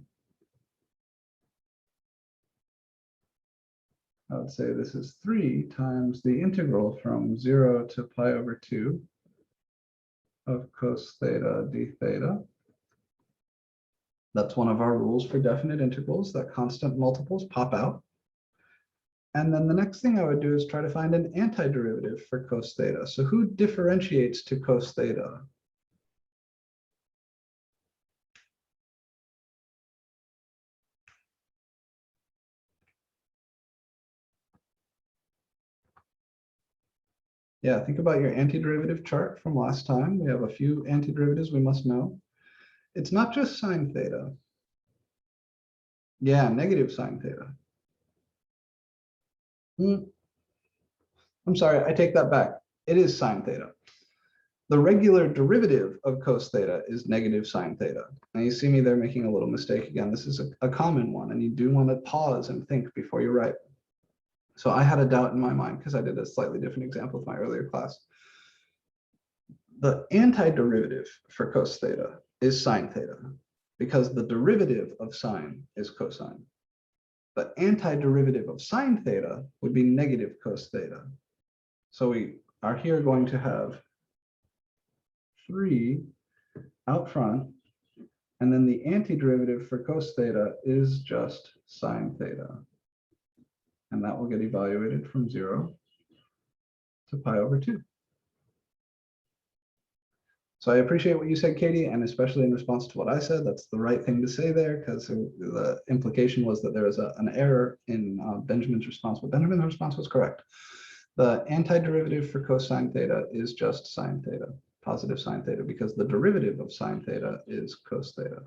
Speaker 1: I would say this is 3 times the integral from 0 to pi over 2 of cos theta d theta. That's one of our rules for definite integrals, that constant multiples pop out. And then the next thing I would do is try to find an antiderivative for cos theta. So who differentiates to cos theta? Yeah, think about your antiderivative chart from last time. We have a few antiderivatives we must know. It's not just sine theta. Yeah, negative sine theta. I'm sorry, I take that back. It is sine theta. The regular derivative of cos theta is negative sine theta. Now you see me there making a little mistake again. This is a common one, and you do want to pause and think before you write. So I had a doubt in my mind because I did a slightly different example with my earlier class. The antiderivative for cos theta is sine theta because the derivative of sine is cosine. The antiderivative of sine theta would be negative cos theta. So we are here going to have 3 out front, and then the antiderivative for cos theta is just sine theta. And that will get evaluated from 0 to pi over 2. So I appreciate what you said, Katie, and especially in response to what I said, that's the right thing to say there, because the implication was that there was an error in Benjamin's response, but Benjamin's response was correct. The antiderivative for cosine theta is just sine theta, positive sine theta, because the derivative of sine theta is cos theta.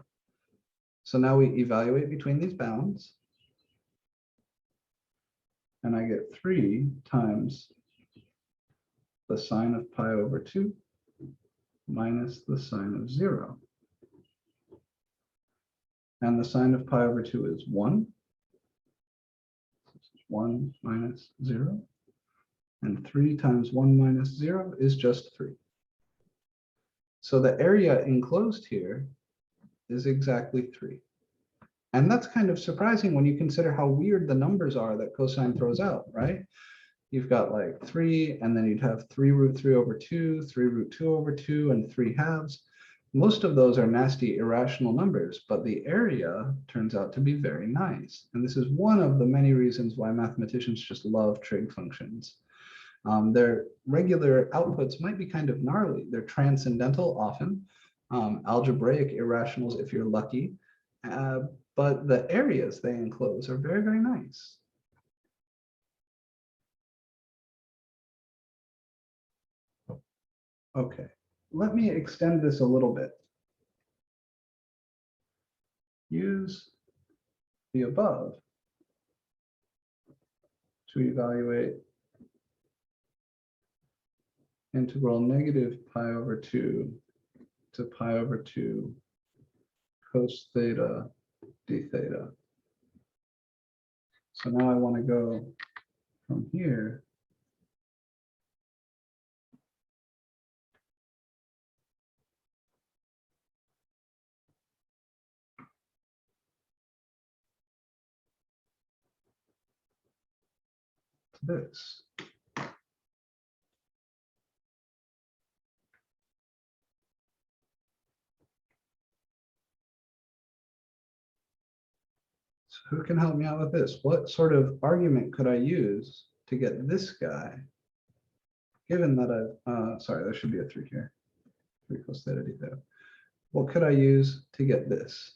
Speaker 1: So now we evaluate between these bounds, and I get 3 times the sine of pi over 2 minus the sine of 0. And the sine of pi over 2 is 1. 1 minus 0. And 3 times 1 minus 0 is just 3. So the area enclosed here is exactly 3. And that's kind of surprising when you consider how weird the numbers are that cosine throws out, right? You've got like 3, and then you'd have 3 root 3 over 2, 3 root 2 over 2, and 3 halves. Most of those are nasty irrational numbers, but the area turns out to be very nice. And this is one of the many reasons why mathematicians just love trig functions. Their regular outputs might be kind of gnarly. They're transcendental often, algebraic irrationals if you're lucky, but the areas they enclose are very, very nice. Okay, let me extend this a little bit. Use the above to evaluate integral negative pi over 2 to pi over 2 cos theta d theta. So now I want to go from here to this. So who can help me out with this? What sort of argument could I use to get this guy, given that I've, sorry, there should be a 3 here. 3 cos theta d theta. What could I use to get this?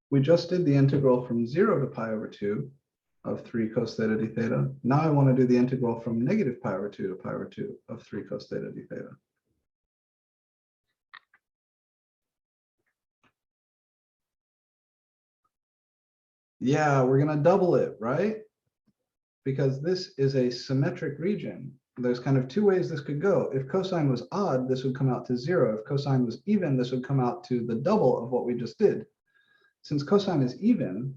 Speaker 1: We just did the integral from 0 to pi over 2 of 3 cos theta d theta. Now I want to do the integral from negative pi over 2 to pi over 2 of 3 cos theta d theta. Yeah, we're going to double it, right? Because this is a symmetric region. There's kind of two ways this could go. If cosine was odd, this would come out to 0. If cosine was even, this would come out to the double of what we just did. Since cosine is even,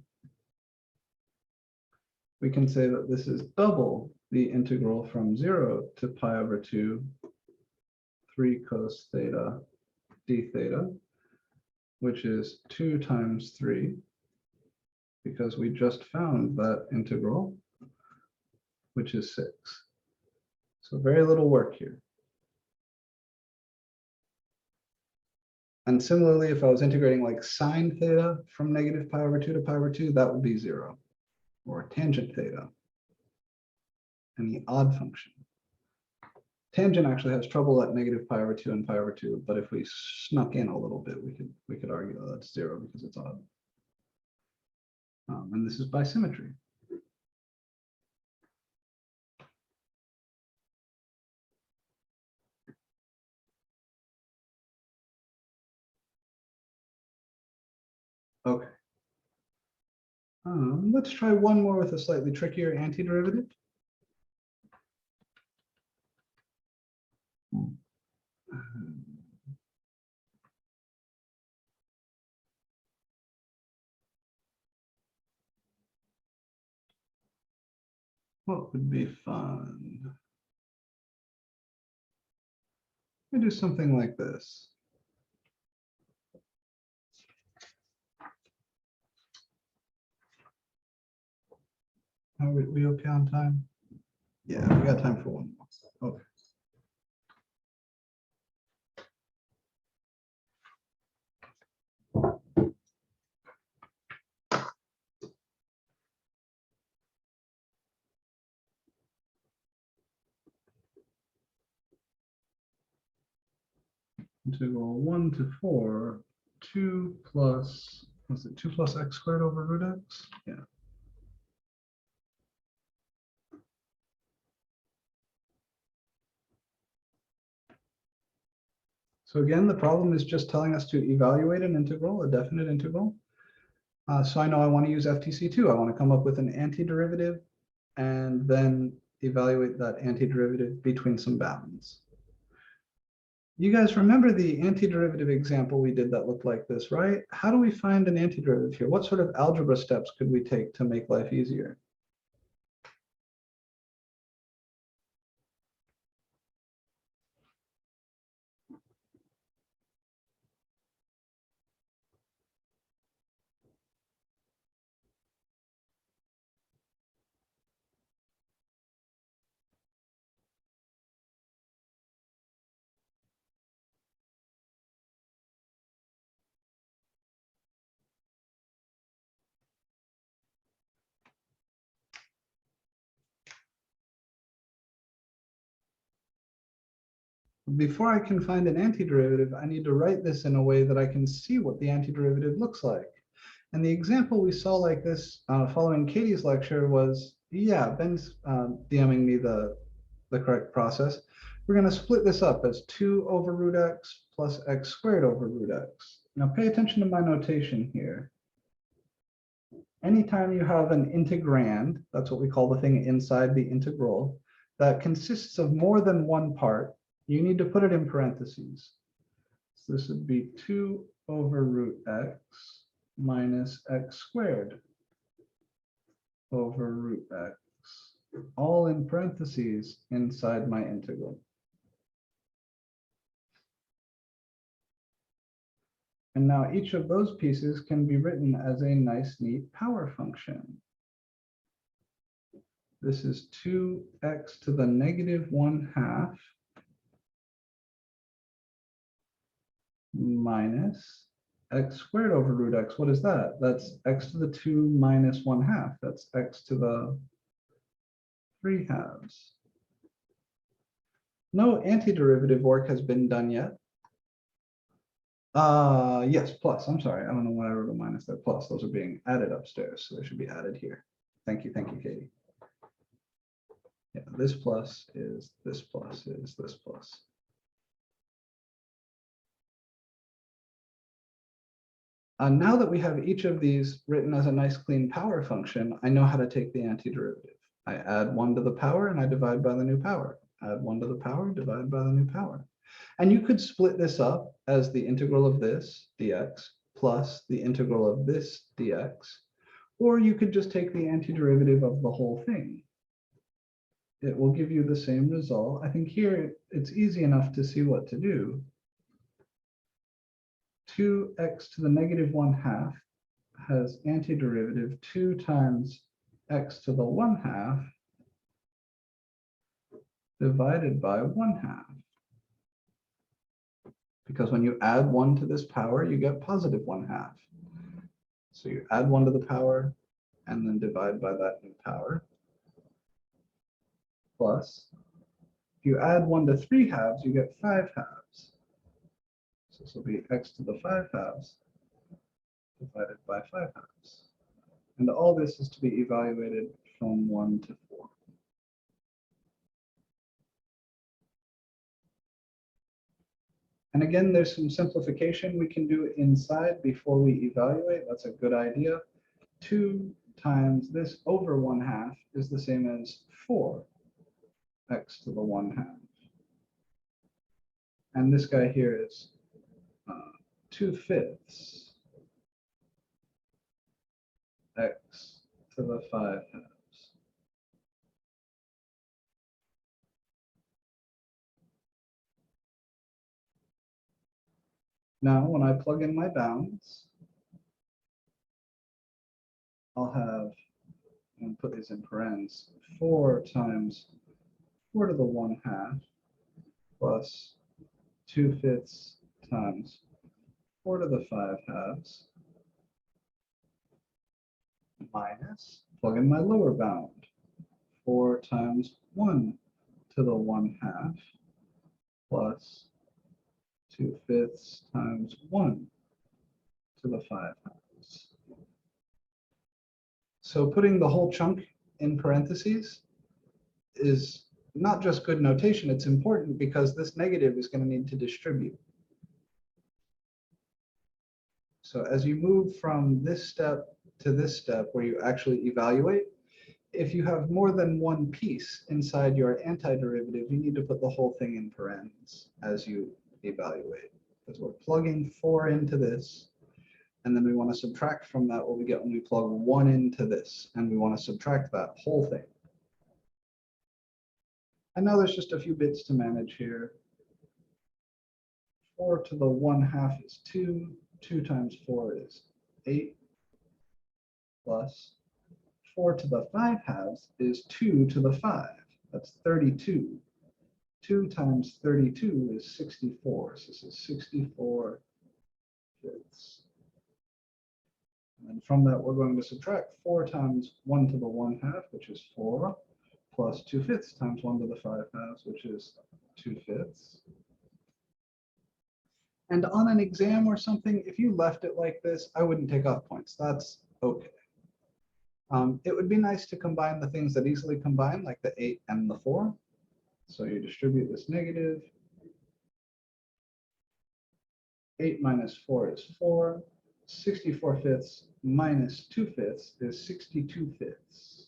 Speaker 1: we can say that this is double the integral from 0 to pi over 2, 3 cos theta d theta, which is 2 times 3, because we just found that integral, which is 6. So very little work here. And similarly, if I was integrating like sine theta from negative pi over 2 to pi over 2, that would be 0. Or tangent theta, any odd function. Tangent actually has trouble at negative pi over 2 and pi over 2, but if we snuck in a little bit, we could argue that that's 0 because it's odd. And this is by symmetry. Okay. Let's try one more with a slightly trickier antiderivative. What would be fun? We do something like this. Are we okay on time? Yeah, we got time for one more. Okay. Integral 1 to 4, 2 plus, was it 2 plus x squared over root x? Yeah. So again, the problem is just telling us to evaluate an integral, a definite integral. So I know I want to use FTC2. I want to come up with an antiderivative and then evaluate that antiderivative between some bounds. You guys remember the antiderivative example we did that looked like this, right? How do we find an antiderivative here? What sort of algebra steps could we take to make life easier? Before I can find an antiderivative, I need to write this in a way that I can see what the antiderivative looks like. And the example we saw like this following Katie's lecture was, yeah, Ben's DMing me the correct process. We're going to split this up as 2 over root x plus x squared over root x. Now pay attention to my notation here. Anytime you have an integrand, that's what we call the thing inside the integral, that consists of more than one part, you need to put it in parentheses. So this would be 2 over root x minus x squared over root x, all in parentheses inside my integral. And now each of those pieces can be written as a nice, neat power function. This is 2x to the negative 1/2 minus x squared over root x. What is that? That's x to the 2 minus 1/2. That's x to the 3/2. No antiderivative work has been done yet. Yes, plus. I'm sorry. I don't know why I wrote a minus there. Plus, those are being added upstairs, so they should be added here. Thank you, Katie. Yeah, this plus is this plus is this plus. Now that we have each of these written as a nice clean power function, I know how to take the antiderivative. I add 1 to the power and I divide by the new power. Add 1 to the power, divide by the new power. And you could split this up as the integral of this dx plus the integral of this dx, or you could just take the antiderivative of the whole thing. It will give you the same result. I think here it's easy enough to see what to do. 2x to the negative 1/2 has antiderivative 2 times x to the 1/2 divided by 1/2. Because when you add 1 to this power, you get positive 1/2. So you add 1 to the power and then divide by that new power. Plus, if you add 1 to 3/2, you get 5/2. So this will be x to the 5/2 divided by 5/2. And all this is to be evaluated from 1 to 4. And again, there's some simplification we can do inside before we evaluate. That's a good idea. 2 times this over 1/2 is the same as 4x to the 1/2. And this guy here is 2/5 x to the 5/2. Now, when I plug in my bounds, I'll have, and put these in parentheses, 4 times 4 to the 1/2 plus 2/5 times 4 to the 5/2 minus, plug in my lower bound, 4 times 1 to the 1/2 plus 2/5 times 1 to the 5/2. So putting the whole chunk in parentheses is not just good notation, it's important because this negative is going to need to distribute. So as you move from this step to this step where you actually evaluate, if you have more than one piece inside your antiderivative, you need to put the whole thing in parentheses as you evaluate. Because we're plugging 4 into this, and then we want to subtract from that what we get when we plug 1 into this, and we want to subtract that whole thing. And now there's just a few bits to manage here. 4 to the 1/2 is 2. 2 times 4 is 8. Plus 4 to the 5/2 is 2 to the 5. That's 32. 2 times 32 is 64. So this is 64 fifths. And from that, we're going to subtract 4 times 1 to the 1/2, which is 4, plus 2/5 times 1 to the 5/2, which is 2/5. And on an exam or something, if you left it like this, I wouldn't take off points. That's okay. It would be nice to combine the things that easily combine, like the 8 and the 4. So you distribute this negative. 8 minus 4 is 4. 64 fifths minus 2 fifths is 62 fifths.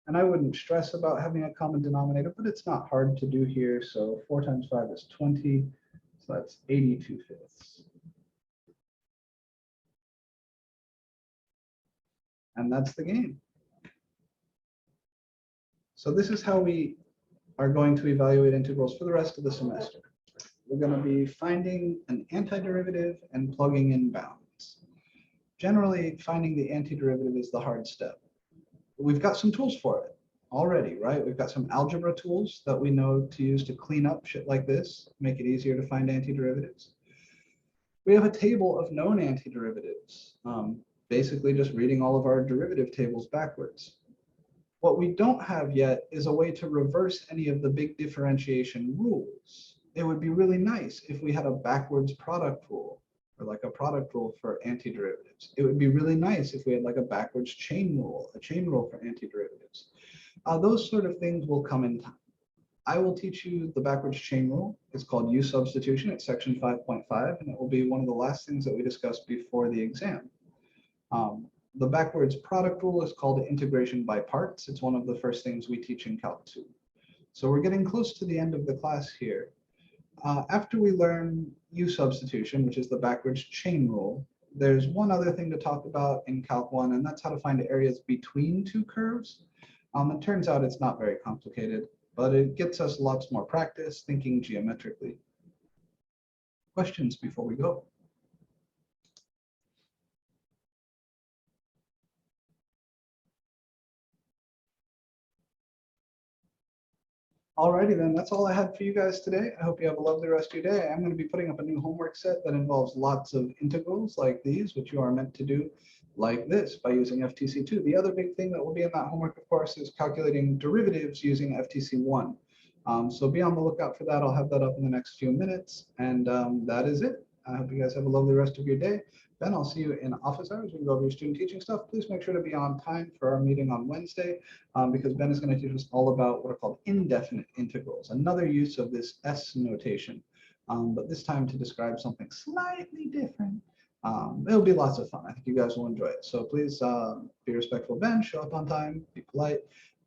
Speaker 1: And I wouldn't stress about having a common denominator, but it's not hard to do here. So 4 times 5 is 20. So that's 82 fifths. And that's the game. So this is how we are going to evaluate integrals for the rest of the semester. We're going to be finding an antiderivative and plugging in bounds. Generally, finding the antiderivative is the hard step. We've got some tools for it. already, right? We've got some algebra tools that we know to use to clean up shit like this, make it easier to find antiderivatives. We have a table of known antiderivatives, basically just reading all of our derivative tables backwards. What we don't have yet is a way to reverse any of the big differentiation rules. It would be really nice if we had a backwards product rule, or like a product rule for antiderivatives. It would be really nice if we had like a backwards chain rule, a chain rule for antiderivatives. Those sort of things will come in time. I will teach you the backwards chain rule. It's called U substitution. It's section 5.5, and it will be one of the last things that we discuss before the exam. The backwards product rule is called integration by parts. It's one of the first things we teach in Calc 2. So we're getting close to the end of the class here. After we learn U substitution, which is the backwards chain rule, there's one other thing to talk about in Calc 1, and that's how to find areas between two curves. It turns out it's not very complicated, but it gets us lots more practice thinking geometrically. Questions before we go? Alrighty then, that's all I had for you guys today. I hope you have a lovely rest of your day. I'm going to be putting up a new homework set that involves lots of integrals like these, which you are meant to do like this by using FTC2. The other big thing that will be in that homework, of course, is calculating derivatives using FTC1. So be on the lookout for that. I'll have that up in the next few minutes. And that is it. I hope you guys have a lovely rest of your day. Ben, I'll see you in office hours. We can go over your student teaching stuff. Please make sure to be on time for our meeting on Wednesday, because Ben is going to teach us all about what are called indefinite integrals, another use of this S notation, but this time to describe something slightly different. It'll be lots of fun. I think you guys will enjoy it. So please be respectful of Ben, show up on time, be polite,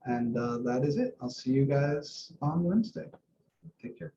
Speaker 1: and that is it. I'll see you guys on Wednesday. Take care.